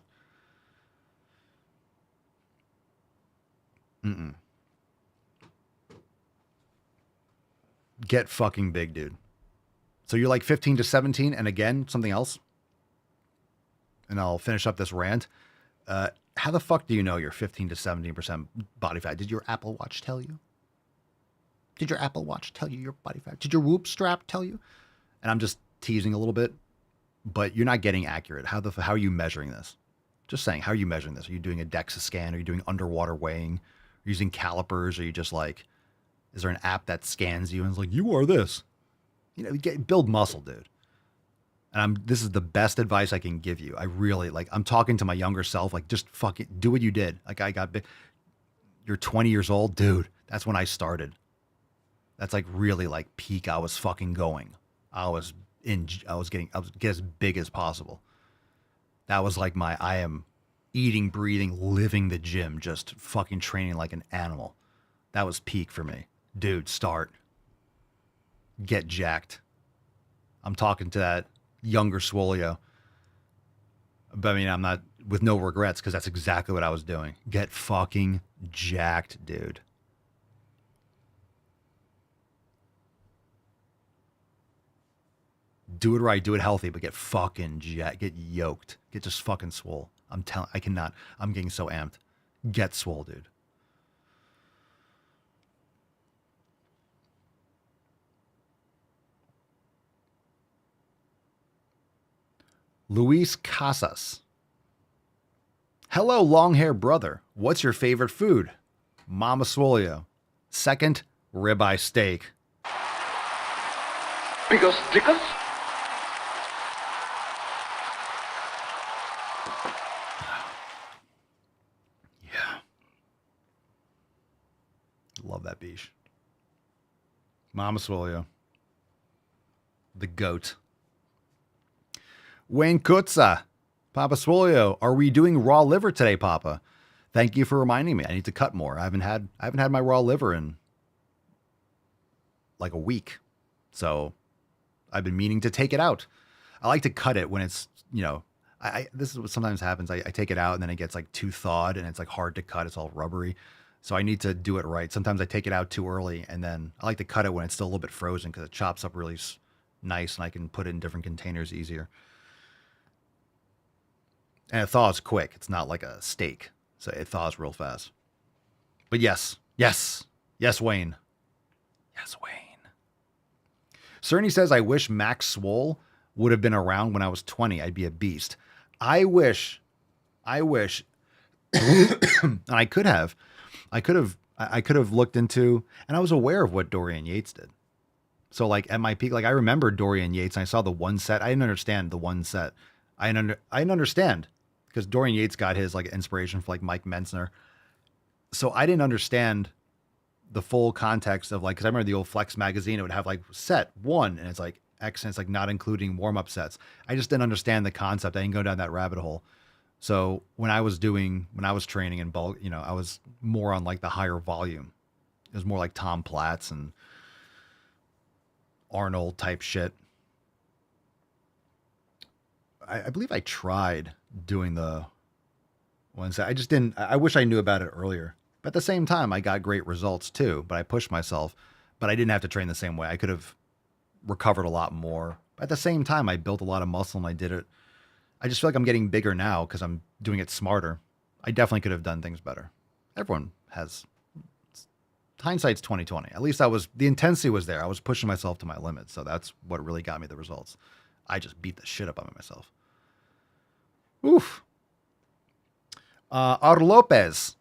[SPEAKER 13] Get fucking big, dude. So you're like 15 to 17. And again, something else. And I'll finish up this rant. How the fuck do you know you're 15 to 17% body fat? Did your Apple Watch tell you? Did your Apple Watch tell you your body fat? Did your Whoop strap tell you? And I'm just teasing a little bit, but you're not getting accurate. How are you measuring this? Just saying, how are you measuring this? Are you doing a DEXA scan? Are you doing underwater weighing? Are you using calipers? Are you just like, is there an app that scans you and is like, you are this? Build muscle, dude. And this is the best advice I can give you. I really I'm talking to my younger self, like just fucking do what you did. Like you're 20 years old, dude. That's when I started. That's like really like peak. I was fucking going. I was getting as big as possible. That was like I am eating, breathing, living the gym, just fucking training like an animal. That was peak for me. Dude, start. Get jacked. I'm talking to that younger Swolio. But I mean, I'm not with no regrets because that's exactly what I was doing. Get fucking jacked, dude. Do it right, do it healthy, but get fucking jacked, get yoked, get just fucking swole. I'm getting so amped. Get swole, dude. Luis Casas. Hello, long hair brother. What's your favorite food? Mama Swolio. Second, ribeye steak.
[SPEAKER 12] Because Dickens?
[SPEAKER 13] Yeah. Love that beach. Mama Swolio. The goat. Wayne Kutza. Papa Swolio, are we doing raw liver today, Papa? Thank you for reminding me. I need to cut more. I haven't had my raw liver in like a week. So I've been meaning to take it out. I like to cut it when it's, this is what sometimes happens. I take it out and then it gets like too thawed and it's like hard to cut. It's all rubbery. So I need to do it right. Sometimes I take it out too early and then I like to cut it when it's still a little bit frozen because it chops up really nice and I can put it in different containers easier. And it thaws quick. It's not like a steak. So it thaws real fast. But yes, Wayne. Yes, Wayne. Cerny says, I wish Max Swole would have been around when I was 20. I'd be a beast. I wish, and I could have looked into, and I was aware of what Dorian Yates did. So like at my peak, like I remember Dorian Yates and I saw the one set. I didn't understand the one set. I didn't understand because Dorian Yates got his like inspiration for like Mike Mensner. So I didn't understand the full context of like, cause I remember the old Flex magazine, it would have like set 1 and it's like X and it's like not including warm-up sets. I just didn't understand the concept. I didn't go down that rabbit hole. So when I was training in bulk, I was more on like the higher volume. It was more like Tom Platz and Arnold type shit. I believe I tried doing the ones that I just didn't. I wish I knew about it earlier. But at the same time, I got great results too. But I pushed myself. But I didn't have to train the same way. I could have recovered a lot more. But at the same time, I built a lot of muscle and I did it. I just feel like I'm getting bigger now because I'm doing it smarter. I definitely could have done things better. Everyone has. Hindsight's 20/20. At least the intensity was there. I was pushing myself to my limits. So that's what really got me the results. I just beat the shit up on myself. Oof. Ar Lopez.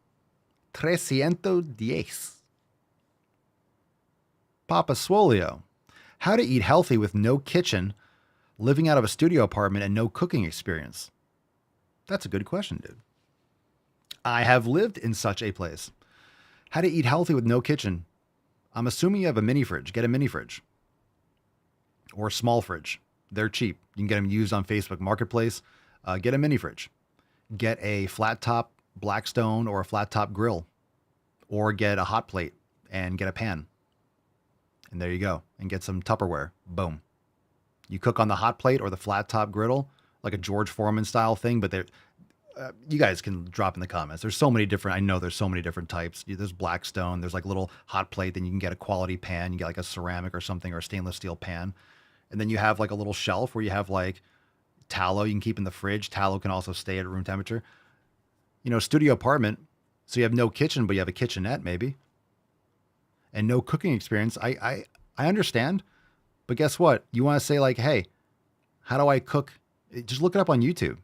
[SPEAKER 13] 310. Papa Swolio. How to eat healthy with no kitchen, living out of a studio apartment, and no cooking experience. That's a good question, dude. I have lived in such a place. How to eat healthy with no kitchen. I'm assuming you have a mini fridge. Get a mini fridge. Or a small fridge. They're cheap. You can get them used on Facebook Marketplace. Get a mini fridge. Get a flat top Blackstone or a flat top grill. Or get a hot plate and get a pan. And there you go. And get some Tupperware. Boom. You cook on the hot plate or the flat top griddle, like a George Foreman style thing. But you guys can drop in the comments. There's so many different, I know there's so many different types. There's Blackstone. There's like little hot plate. Then you can get a quality pan. You get like a ceramic or something or a stainless steel pan. And then you have like a little shelf where you have like tallow you can keep in the fridge. Tallow can also stay at room temperature. Studio apartment. So you have no kitchen, but you have a kitchenette maybe. And no cooking experience. I understand. But guess what? You want to say like, hey, how do I cook? Just look it up on YouTube.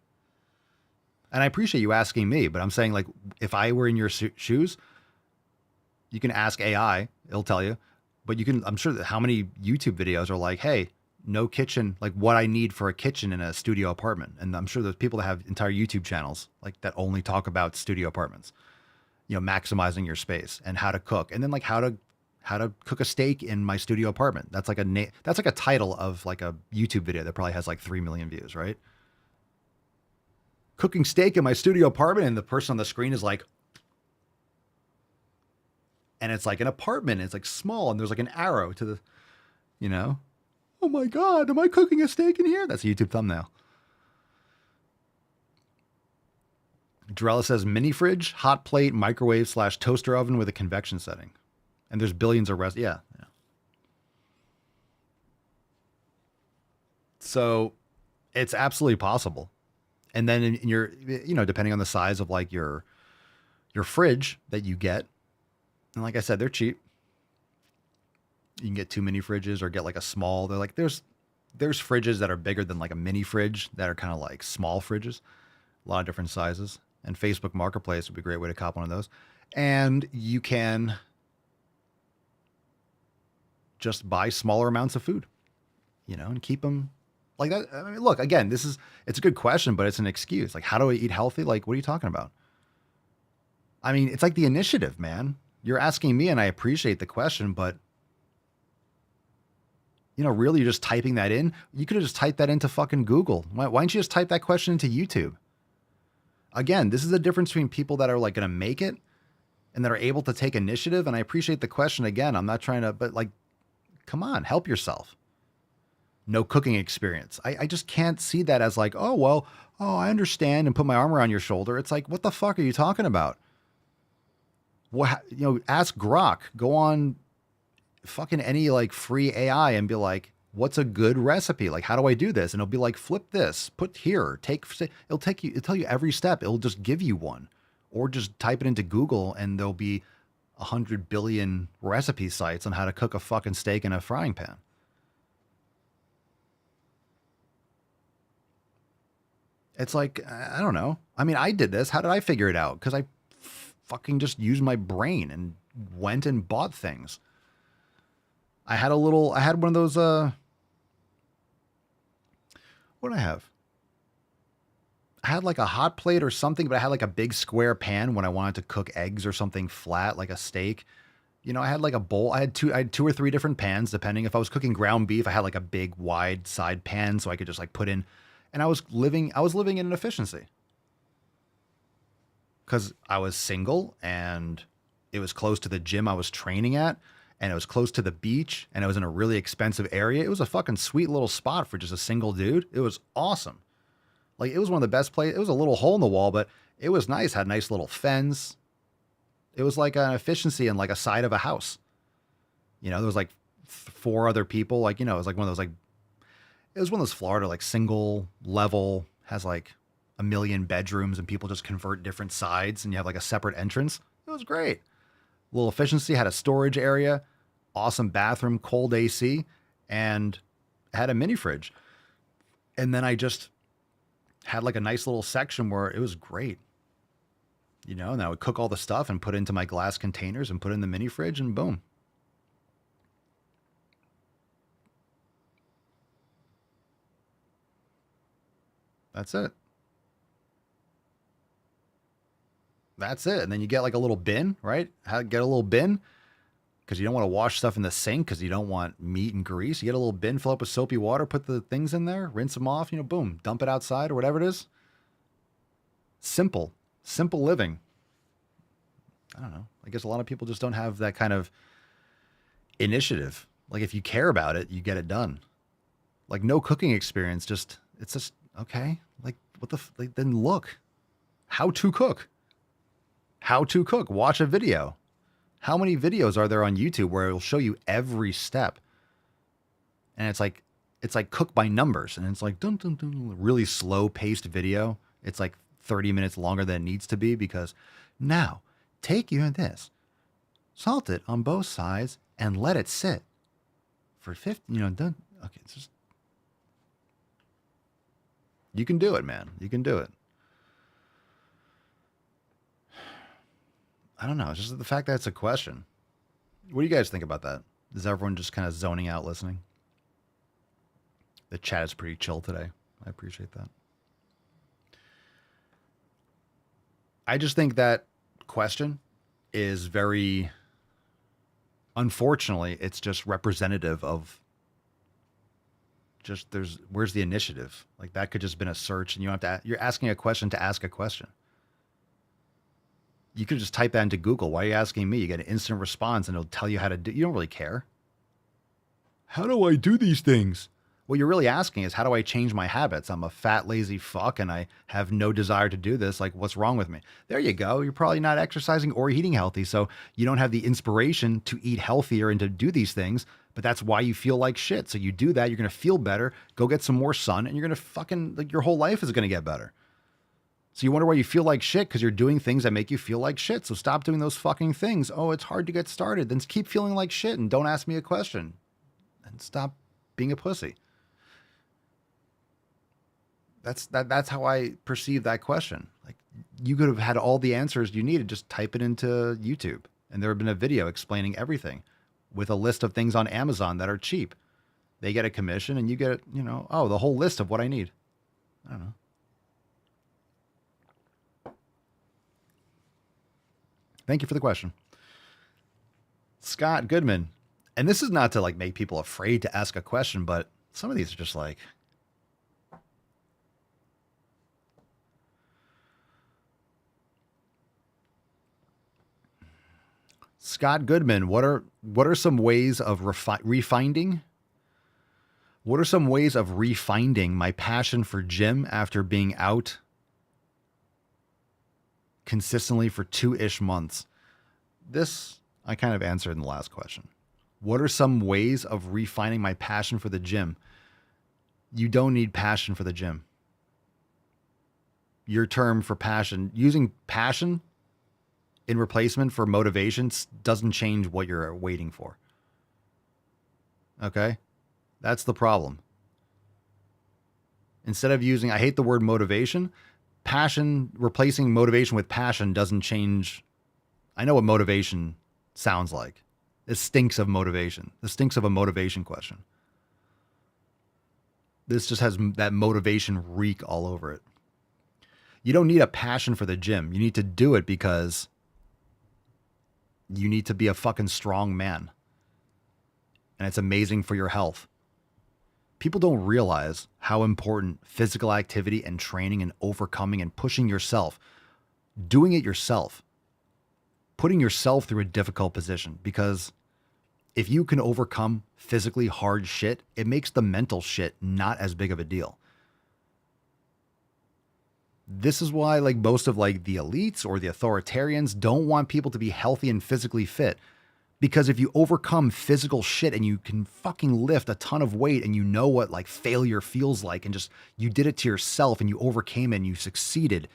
[SPEAKER 13] And I appreciate you asking me, but I'm saying like, if I were in your shoes, you can ask AI. It'll tell you. But I'm sure that how many YouTube videos are like, hey, No kitchen, like what I need for a kitchen in a studio apartment. And I'm sure there's people that have entire YouTube channels like that only talk about studio apartments, maximizing your space and how to cook. And then like how to cook a steak in my studio apartment. That's like a title of like a YouTube video that probably has like 3 million views, right? Cooking steak in my studio apartment, and the person on the screen is like, and it's like an apartment. It's like small, and there's like an arrow to the, oh my God, am I cooking a steak in here? That's a YouTube thumbnail. Drella says mini fridge, hot plate, microwave / toaster oven with a convection setting. And there's billions of recipes. Yeah. So it's absolutely possible. And then in your, depending on the size of like your fridge that you get, and like I said, they're cheap. You can get 2 mini fridges or get like a small. They're like, there's fridges that are bigger than like a mini fridge that are kind of like small fridges, a lot of different sizes. And Facebook Marketplace would be a great way to cop one of those. And you can just buy smaller amounts of food, and keep them like that. I mean, look, again, it's a good question, but it's an excuse. Like, how do I eat healthy? Like, what are you talking about? I mean, it's like the initiative, man. You're asking me and I appreciate the question, but really you're just typing that in. You could have just typed that into fucking Google. Why don't you just type that question into YouTube? Again, this is the difference between people that are like going to make it and that are able to take initiative. And I appreciate the question. Again, I'm not trying to, but like, come on, help yourself. No cooking experience. I just can't see that as like, I understand and put my arm around your shoulder. It's like, what the fuck are you talking about? What, ask Grok, go on fucking any like free AI and be like, what's a good recipe? Like, how do I do this? And it'll be like, flip this, put here, it'll tell you every step. It'll just give you one, or just type it into Google and there'll be 100 billion recipe sites on how to cook a fucking steak in a frying pan. It's like, I don't know. I mean, I did this. How did I figure it out? Because I fucking just used my brain and went and bought things. I had one of those, what did I have? I had like a hot plate or something, but I had like a big square pan when I wanted to cook eggs or something flat, like a steak. I had like a bowl. I had 2 or 3 different pans, depending. If I was cooking ground beef, I had like a big wide side pan so I could just like put in, and I was living in an efficiency. Because I was single and it was close to the gym I was training at, and it was close to the beach, and it was in a really expensive area. It was a fucking sweet little spot for just a single dude. It was awesome. Like, it was one of the best places. It was a little hole in the wall, but it was nice. Had a nice little fence. It was like an efficiency in like a side of a house. There was like 4 other people. Like, it was like one of those, like, it was one of those Florida, like single level, has like 1 million bedrooms and people just convert different sides and you have like a separate entrance. It was great. Little efficiency, had a storage area, awesome bathroom, cold AC, and had a mini fridge. And then I just had like a nice little section where it was great. And I would cook all the stuff and put it into my glass containers and put it in the mini fridge, and boom. That's it. That's it. And then you get like a little bin, right? Get a little bin because you don't want to wash stuff in the sink because you don't want meat and grease. You get a little bin, fill up with soapy water, put the things in there, rinse them off, boom, dump it outside or whatever it is. Simple living. I don't know. I guess a lot of people just don't have that kind of initiative. Like, if you care about it, you get it done. Like, no cooking experience. It's just, okay. Like, then look. How to cook. Watch a video. How many videos are there on YouTube where it'll show you every step? And it's like cook by numbers. And it's like, dun, dun, dun, really slow paced video. It's like 30 minutes longer than it needs to be because now take this, salt it on both sides and let it sit for 50, done. Okay. It's just, you can do it, man. You can do it. I don't know. It's just the fact that it's a question. What do you guys think about that? Is everyone just kind of zoning out listening? The chat is pretty chill today. I appreciate that. I just think that question is very, unfortunately, it's just representative of just where's the initiative? Like that could just been a search and you don't have to, you're asking a question to ask a question. You could just type that into Google. Why are you asking me? You get an instant response and it'll tell you how to do. You don't really care. How do I do these things? What you're really asking is, how do I change my habits? I'm a fat, lazy fuck and I have no desire to do this. Like, what's wrong with me? There you go. You're probably not exercising or eating healthy. So you don't have the inspiration to eat healthier and to do these things, but that's why you feel like shit. So you do that. You're going to feel better. Go get some more sun and you're going to fucking, like, your whole life is going to get better. So you wonder why you feel like shit, because you're doing things that make you feel like shit. So stop doing those fucking things. Oh, it's hard to get started. Then keep feeling like shit and don't ask me a question. And stop being a pussy. That's how I perceive that question. Like, you could have had all the answers you needed. Just type it into YouTube. And there would have been a video explaining everything with a list of things on Amazon that are cheap. They get a commission and you get, the whole list of what I need. I don't know. Thank you for the question. Scott Goodman. And this is not to like make people afraid to ask a question, but some of these are just like, Scott Goodman, what are some ways of refining? What are some ways of refinding my passion for gym after being out consistently for 2-ish months? This I kind of answered in the last question. What are some ways of refining my passion for the gym? You don't need passion for the gym. Your term for passion, using passion in replacement for motivation doesn't change what you're waiting for. Okay? That's the problem. Instead of using, I hate the word motivation, passion, replacing motivation with passion doesn't change. I know what motivation sounds like. It stinks of motivation. It stinks of a motivation question. This just has that motivation reek all over it. You don't need a passion for the gym. You need to do it because you need to be a fucking strong man. And it's amazing for your health. People don't realize how important physical activity and training and overcoming and pushing yourself, doing it yourself, putting yourself through a difficult position. Because if you can overcome physically hard shit, it makes the mental shit not as big of a deal. This is why like most of like the elites or the authoritarians don't want people to be healthy and physically fit. Because if you overcome physical shit and you can fucking lift a ton of weight and you know what like failure feels like and just you did it to yourself and you overcame it and you succeeded,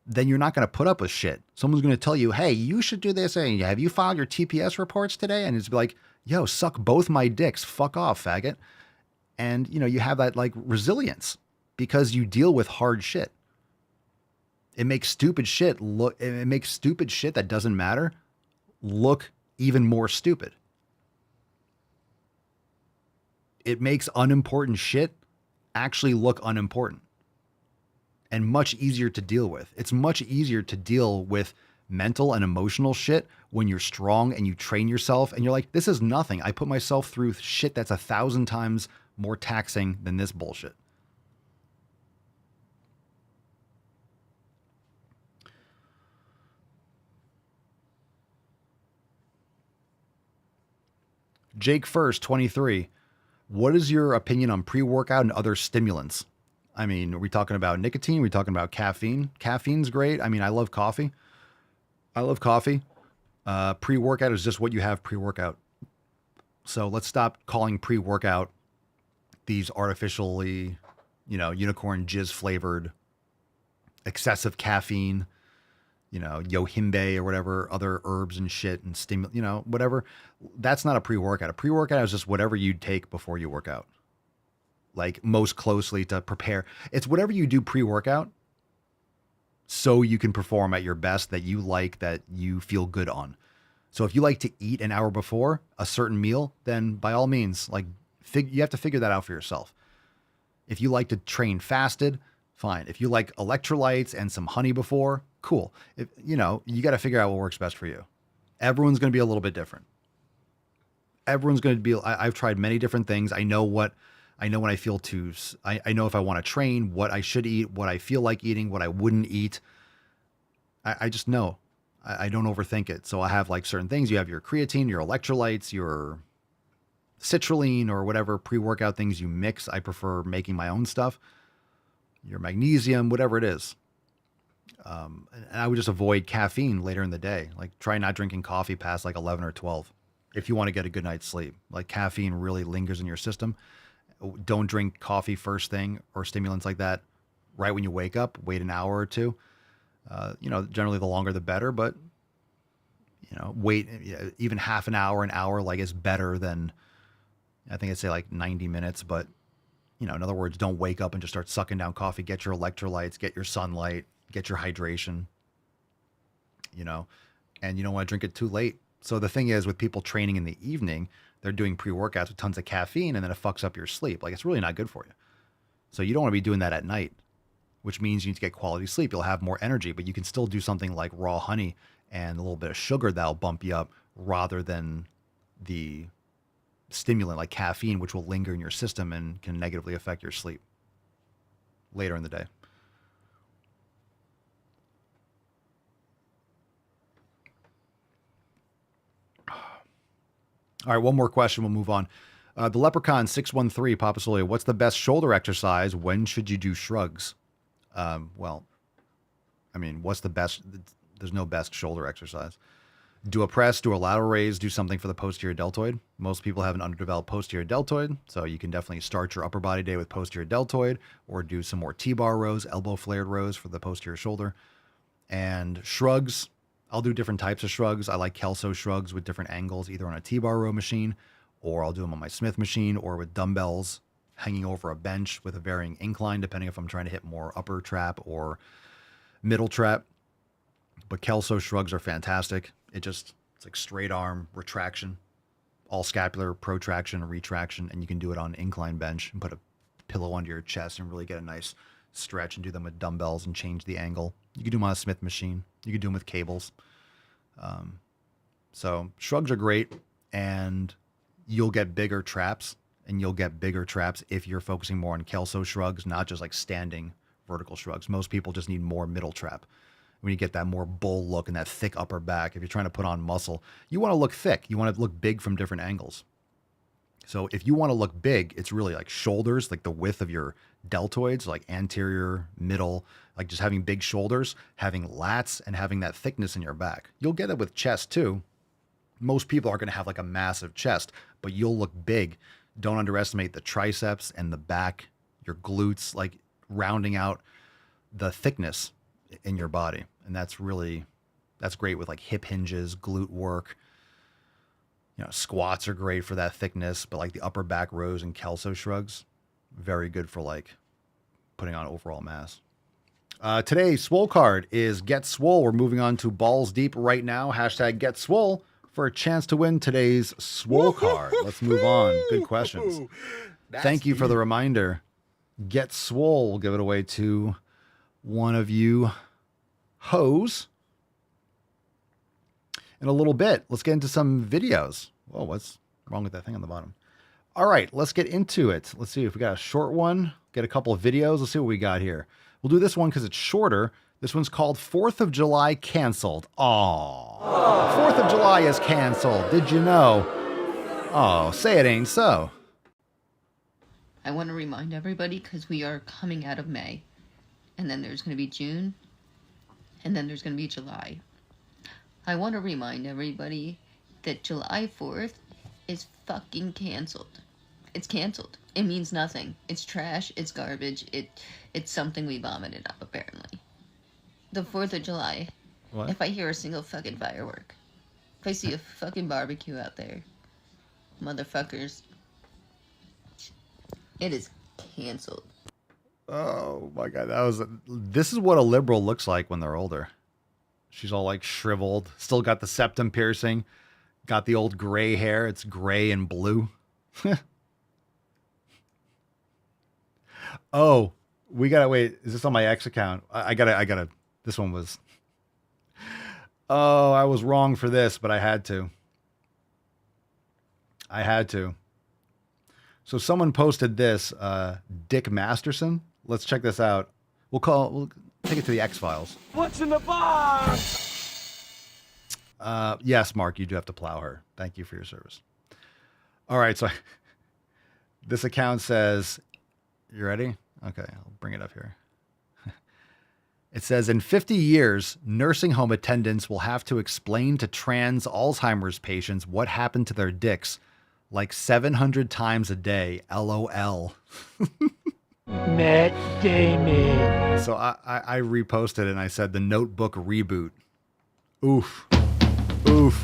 [SPEAKER 13] then you're not going to put up with shit. Someone's going to tell you, hey, you should do this. And have you filed your TPS reports today? And it's like, yo, suck both my dicks. Fuck off, faggot. And, you have that like resilience because you deal with hard shit. It makes stupid shit that doesn't matter look even more stupid. It makes unimportant shit actually look unimportant and much easier to deal with. It's much easier to deal with mental and emotional shit when you're strong and you train yourself and you're like, this is nothing. I put myself through shit that's 1,000 times more taxing than this bullshit. Jake First, 23. What is your opinion on pre-workout and other stimulants? I mean, are we talking about nicotine? Are we talking about caffeine? Caffeine's great. I mean, I love coffee. Pre-workout is just what you have pre-workout. So let's stop calling pre-workout these artificially, unicorn jizz flavored, excessive caffeine, yohimbe or whatever, other herbs and shit and whatever. That's not a pre-workout. A pre-workout is just whatever you take before you work out. Like most closely to prepare. It's whatever you do pre-workout so you can perform at your best that you like, that you feel good on. So if you like to eat an hour before a certain meal, then by all means, like you have to figure that out for yourself. If you like to train fasted, fine. If you like electrolytes and some honey before, cool. If you got to figure out what works best for you. Everyone's going to be a little bit different. Everyone's going to be, I've tried many different things. I know when I feel I know if I want to train, what I should eat, what I feel like eating, what I wouldn't eat. I just know. I don't overthink it. So I have like certain things. You have your creatine, your electrolytes, your citrulline, or whatever pre-workout things you mix. I prefer making my own stuff. Your magnesium, whatever it is. And I would just avoid caffeine later in the day. Like try not drinking coffee past like 11 or 12 if you want to get a good night's sleep. Like caffeine really lingers in your system. Don't drink coffee first thing or stimulants like that right when you wake up. Wait an hour or two. Generally the longer the better, but wait even half an hour like is better than, I think I'd say like 90 minutes, but in other words, don't wake up and just start sucking down coffee. Get your electrolytes, get your sunlight, get your hydration, and you don't want to drink it too late. So the thing is with people training in the evening, they're doing pre-workouts with tons of caffeine and then it fucks up your sleep. Like it's really not good for you. So you don't want to be doing that at night, which means you need to get quality sleep. You'll have more energy, but you can still do something like raw honey and a little bit of sugar that'll bump you up rather than the stimulant like caffeine, which will linger in your system and can negatively affect your sleep later in the day. All right, one more question. We'll move on. The Leprechaun 613, Papa Solia, what's the best shoulder exercise? When should you do shrugs? What's the best? There's no best shoulder exercise. Do a press, do a lateral raise, do something for the posterior deltoid. Most people have an underdeveloped posterior deltoid, so you can definitely start your upper body day with posterior deltoid or do some more T-bar rows, elbow flared rows for the posterior shoulder. And shrugs, I'll do different types of shrugs. I like Kelso shrugs with different angles, either on a T-bar row machine, or I'll do them on my Smith machine, or with dumbbells hanging over a bench with a varying incline, depending if I'm trying to hit more upper trap or middle trap. But Kelso shrugs are fantastic. It's like straight arm retraction, all scapular protraction and retraction, and you can do it on incline bench and put a pillow under your chest and really get a nice stretch and do them with dumbbells and change the angle. You can do them on a Smith machine. You can do them with cables. So shrugs are great, and you'll get bigger traps, if you're focusing more on Kelso shrugs, not just like standing vertical shrugs. Most people just need more middle trap. When you get that more bull look and that thick upper back, if you're trying to put on muscle, you want to look thick. You want to look big from different angles. So if you want to look big, it's really like shoulders, like the width of your deltoids, like anterior, middle, like just having big shoulders, having lats, and having that thickness in your back. You'll get it with chest too. Most people are going to have like a massive chest, but you'll look big. Don't underestimate the triceps and the back, your glutes, like rounding out the thickness in your body. And that's great with like hip hinges, glute work. Squats are great for that thickness, but like the upper back rows and Kelso shrugs, very good for like putting on overall mass. Today's Swole card is Get Swole. We're moving on to Balls Deep right now. Hashtag Get Swole for a chance to win today's Swole card. Let's move on. Good questions. Thank you for the reminder. Get Swole. We'll give it away to one of you hoes in a little bit. Let's get into some videos. Whoa, what's wrong with that thing on the bottom? All right, let's get into it. Let's see if we got a short one, get a couple of videos. Let's see what we got here. We'll do this one because it's shorter. This one's called 4th of July Canceled. Aww. 4th of July is canceled. Did you know? Oh, say it ain't so.
[SPEAKER 6] I want to remind everybody because we are coming out of May. And then there's going to be June. And then there's going to be July. I want to remind everybody that July 4th is fucking canceled. It's canceled. It means nothing. It's trash. It's garbage. It's something we vomited up, apparently. The 4th of July.
[SPEAKER 13] What?
[SPEAKER 6] If I hear a single fucking firework. If I see a fucking barbecue out there. Motherfuckers. It is canceled.
[SPEAKER 13] Oh my God. This is what a liberal looks like when they're older. She's all like shriveled, still got the septum piercing, got the old gray hair. It's gray and blue. Oh, we gotta wait. Is this on my X account? I gotta. This one was. Oh, I was wrong for this, but I had to. So someone posted this, Dick Masterson. Let's check this out. We'll take it to the X-Files.
[SPEAKER 11] What's in the box?
[SPEAKER 13] Yes, Mark, you do have to plow her. Thank you for your service. All right, so this account says, you ready? Okay, I'll bring it up here. It says, in 50 years, nursing home attendants will have to explain to trans Alzheimer's patients what happened to their dicks like 700 times a day. LOL.
[SPEAKER 11] Matt Damon.
[SPEAKER 13] So I reposted it and I said, the Notebook reboot. Oof. Oof.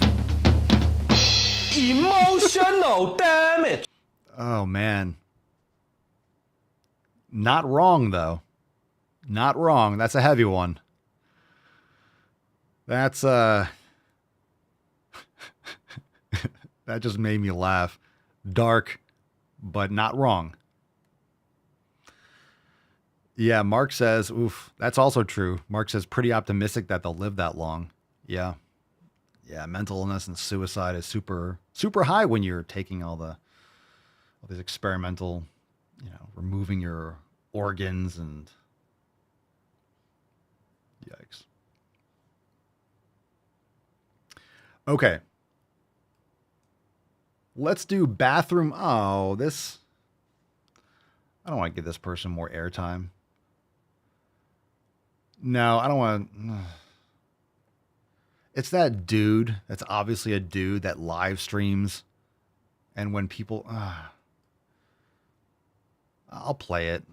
[SPEAKER 11] Emotional damage.
[SPEAKER 13] Oh, man. Not wrong, though. Not wrong. That's a heavy one. That's, that just made me laugh. Dark, but not wrong. Yeah, Mark says, oof, that's also true. Mark says, pretty optimistic that they'll live that long. Yeah. Yeah, mental illness and suicide is super, super high when you're taking all these experimental, removing your organs and yikes. Okay. Let's do bathroom. Oh, this. I don't want to give this person more airtime. No, I don't want to. It's that dude. That's obviously a dude that live streams. And when people. I'll play it.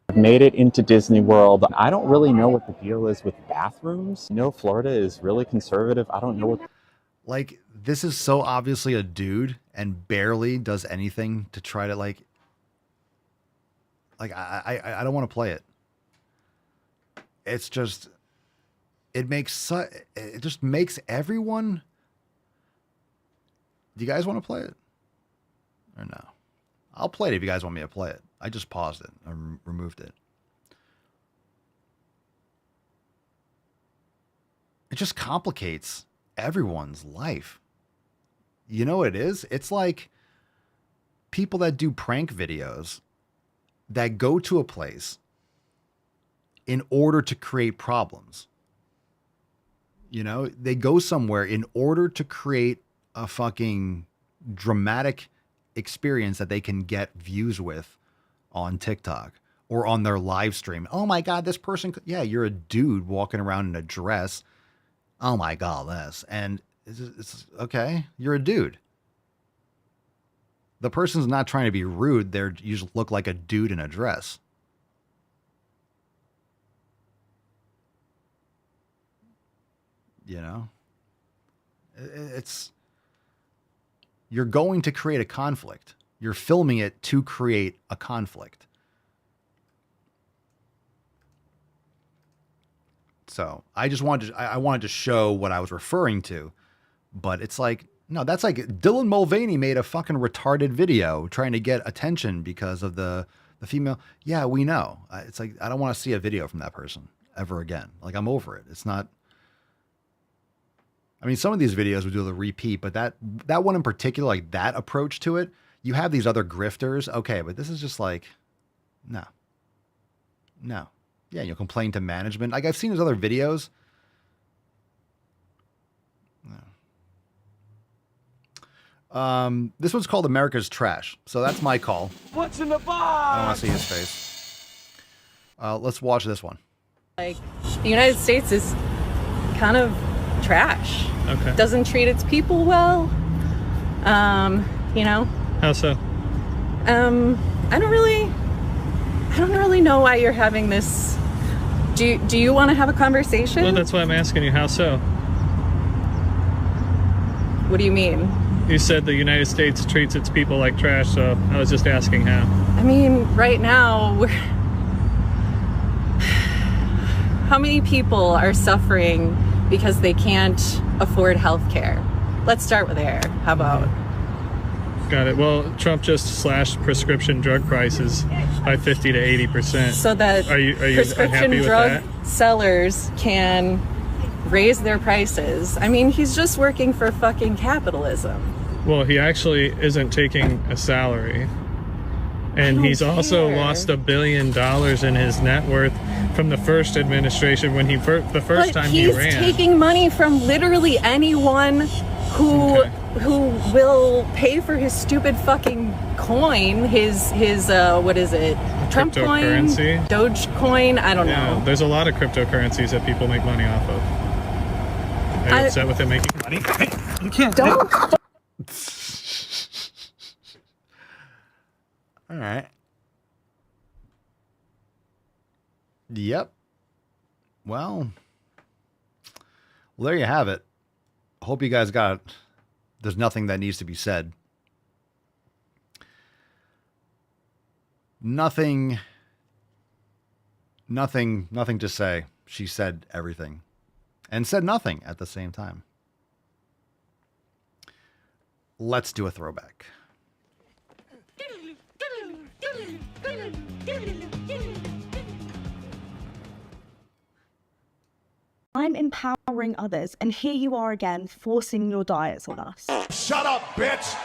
[SPEAKER 8] I've made it into Disney World. I don't really know what the deal is with bathrooms. Florida is really conservative. I don't know what.
[SPEAKER 13] Like, this is so obviously a dude and barely does anything to try to I don't want to play it. It's just, it just makes everyone. Do you guys want to play it? Or no? I'll play it if you guys want me to play it. I just paused it. I removed it. It just complicates everyone's life. You know what it is? It's like people that do prank videos that go to a place in order to create problems. They go somewhere in order to create a fucking dramatic experience that they can get views with on TikTok or on their live stream. Oh my God, this person. Yeah, you're a dude walking around in a dress. Oh my God, this. And it's okay. You're a dude. The person's not trying to be rude. You just look like a dude in a dress. You're going to create a conflict. You're filming it to create a conflict. So I wanted to show what I was referring to, but it's like, no, that's like Dylan Mulvaney made a fucking retarded video trying to get attention because of the female. Yeah, we know. It's like, I don't want to see a video from that person ever again. Like, I'm over it. It's not. I mean, some of these videos would do the repeat, but that one in particular, like that approach to it, you have these other grifters. Okay, but this is just like, no. Yeah, you'll complain to management. Like, I've seen his other videos. No. This one's called America's Trash. So that's my call.
[SPEAKER 11] What's in the box?
[SPEAKER 13] I don't want to see his face. Let's watch this one.
[SPEAKER 16] Like, the United States is kind of trash.
[SPEAKER 17] Okay.
[SPEAKER 16] Doesn't treat its people well.
[SPEAKER 17] How so?
[SPEAKER 16] I don't really know why you're having this. Do you want to have a conversation?
[SPEAKER 17] Well, that's why I'm asking you. How so?
[SPEAKER 16] What do you mean?
[SPEAKER 17] You said the United States treats its people like trash, so I was just asking how.
[SPEAKER 16] I mean, right now, how many people are suffering because they can't afford health care? Let's start with there. How about?
[SPEAKER 17] Got it. Well, Trump just slashed prescription drug prices by 50 to 80%.
[SPEAKER 16] So that
[SPEAKER 17] are you
[SPEAKER 16] prescription
[SPEAKER 17] unhappy with
[SPEAKER 16] drug
[SPEAKER 17] that?
[SPEAKER 16] sellers can raise their prices. I mean, he's just working for fucking capitalism.
[SPEAKER 17] Well, he actually isn't taking a salary. And he's also lost $1 billion in his net worth from the first administration when the first time he ran.
[SPEAKER 16] He's taking money from literally anyone who will pay for his stupid fucking coin, his what is it? Trump coin, Dogecoin, I don't know.
[SPEAKER 17] There's a lot of cryptocurrencies that people make money off of. Are you upset with him making money? You can't.
[SPEAKER 16] Don't.
[SPEAKER 13] All right. Yep. Well, there you have it. Hope you guys got it. There's nothing that needs to be said. Nothing to say. She said everything and said nothing at the same time. Let's do a throwback.
[SPEAKER 18] I'm empowering others, and here you are again, forcing your diets on us.
[SPEAKER 11] Shut up, bitch!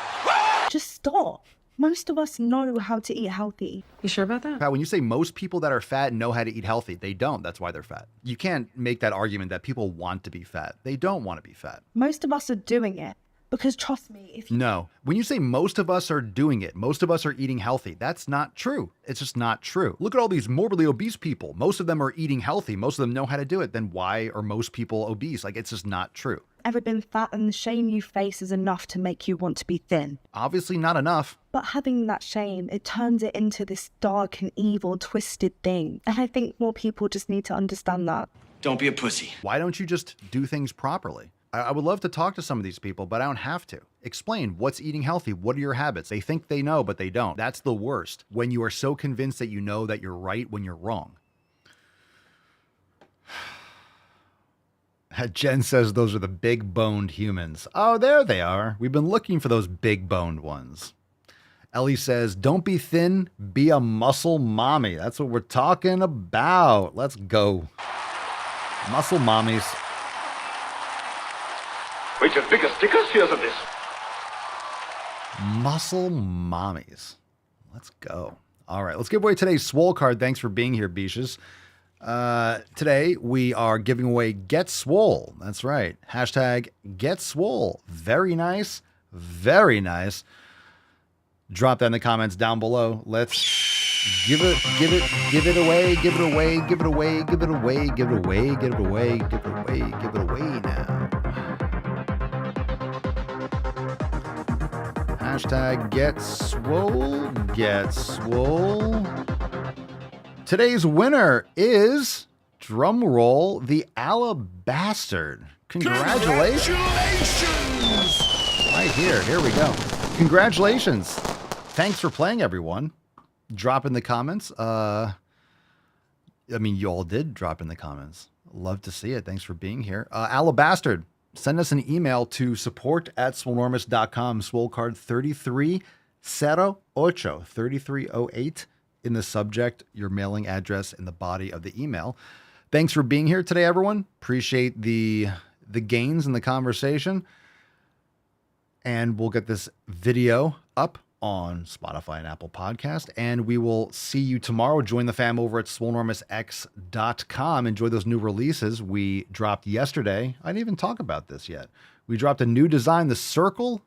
[SPEAKER 18] Just stop. Most of us know how to eat healthy.
[SPEAKER 16] You sure about that?
[SPEAKER 13] Pat, when you say most people that are fat know how to eat healthy, they don't. That's why they're fat. You can't make that argument that people want to be fat. They don't want to be fat.
[SPEAKER 18] Most of us are doing it. Because trust me, if you...
[SPEAKER 13] No. When you say most of us are doing it, most of us are eating healthy, that's not true. It's just not true. Look at all these morbidly obese people. Most of them are eating healthy. Most of them know how to do it. Then why are most people obese? Like, it's just not true.
[SPEAKER 18] Ever been fat and the shame you face is enough to make you want to be thin?
[SPEAKER 13] Obviously not enough.
[SPEAKER 18] But having that shame, it turns it into this dark and evil, twisted thing. And I think more people just need to understand that.
[SPEAKER 11] Don't be a pussy.
[SPEAKER 13] Why don't you just do things properly? I would love to talk to some of these people, but I don't have to. Explain what's eating healthy. What are your habits? They think they know, but they don't. That's the worst. When you are so convinced that you know that you're right when you're wrong. Jen says those are the big boned humans. Oh, there they are. We've been looking for those big boned ones. Ellie says, don't be thin, be a muscle mommy. That's what we're talking about. Let's go. Muscle mommies.
[SPEAKER 11] Wait, your bigger stickers? Here's a this.
[SPEAKER 13] Muscle mommies. Let's go. All right, let's give away today's Swole card. Thanks for being here, Beaches. Today, we are giving away Get Swole. That's right. Hashtag Get Swole. Very nice. Very nice. Drop that in the comments down below. Let's give it away, give it away, give it away, give it away, give it away, give it away, give it away, give it away now. Hashtag Get Swole, Get Swole. Today's winner is, drum roll, the Alabastard. Congratulations! Right here we go. Congratulations. Thanks for playing, everyone. Drop in the comments. I mean, you all did drop in the comments. Love to see it. Thanks for being here. Alabastard. Send us an email to support@swolenormous.com. Swole card 3308 in the subject, your mailing address in the body of the email. Thanks for being here today, everyone. Appreciate the gains in the conversation. And we'll get this video up on Spotify and Apple Podcast. And we will see you tomorrow. Join the fam over at swolenormousx.com. Enjoy those new releases we dropped yesterday. I didn't even talk about this yet. We dropped a new design, the Circle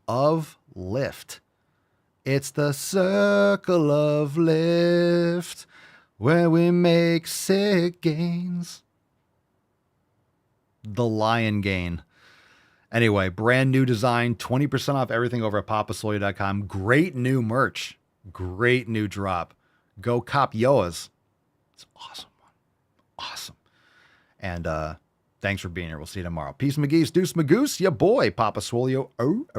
[SPEAKER 13] of Lift. It's the Circle of Lift where we make sick gains. The Lion Gain. Anyway, brand new design, 20% off everything over at papasoya.com. Great new merch. Great new drop. Go cop yours. It's an awesome one. Awesome. And thanks for being here. We'll see you tomorrow. Peace, McGee's, Deuce, Magoose, your boy, Papa Swolio. Out.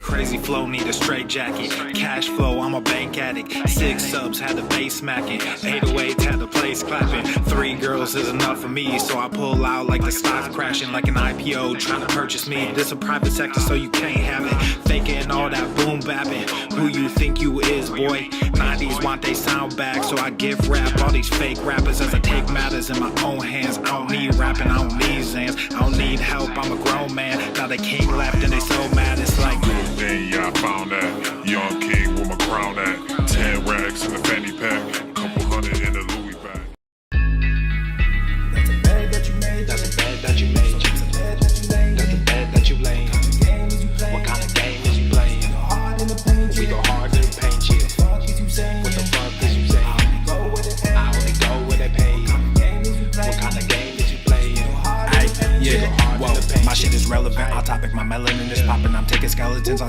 [SPEAKER 1] Crazy flow, need a straight jacket. Cash flow, I'm a bank addict. 6 subs, had the bass smacking. 808s, had the place clapping. 3 girls is enough for me, so I pull out like the stock crashing. Like an IPO, trying to purchase me. This a private sector, so you can't have it. Faking all that boom bapping. Who you think you is, boy? 90s want they sound back, so I give rap all these fake rappers as I take matters in my own hands. I don't need rapping, I don't need Zans. I don't need help, I'm a grown man. Now they king left and they so mad, it's like
[SPEAKER 19] then yeah, I found that young king with my crown at 10 racks in the fanny pack, couple hundred in the Louis bag.
[SPEAKER 1] that's a bed that you made. That's a bed that you made. That's a bed that you laid. What kind of game is you playing? We go hard in the paint, yeah. What the fuck is you saying? I only go where they pay. What kind of game is you playing? Ay, yeah, whoa, my shit is relevant. Off topic, my melanin is popping. I'm taking skeletons.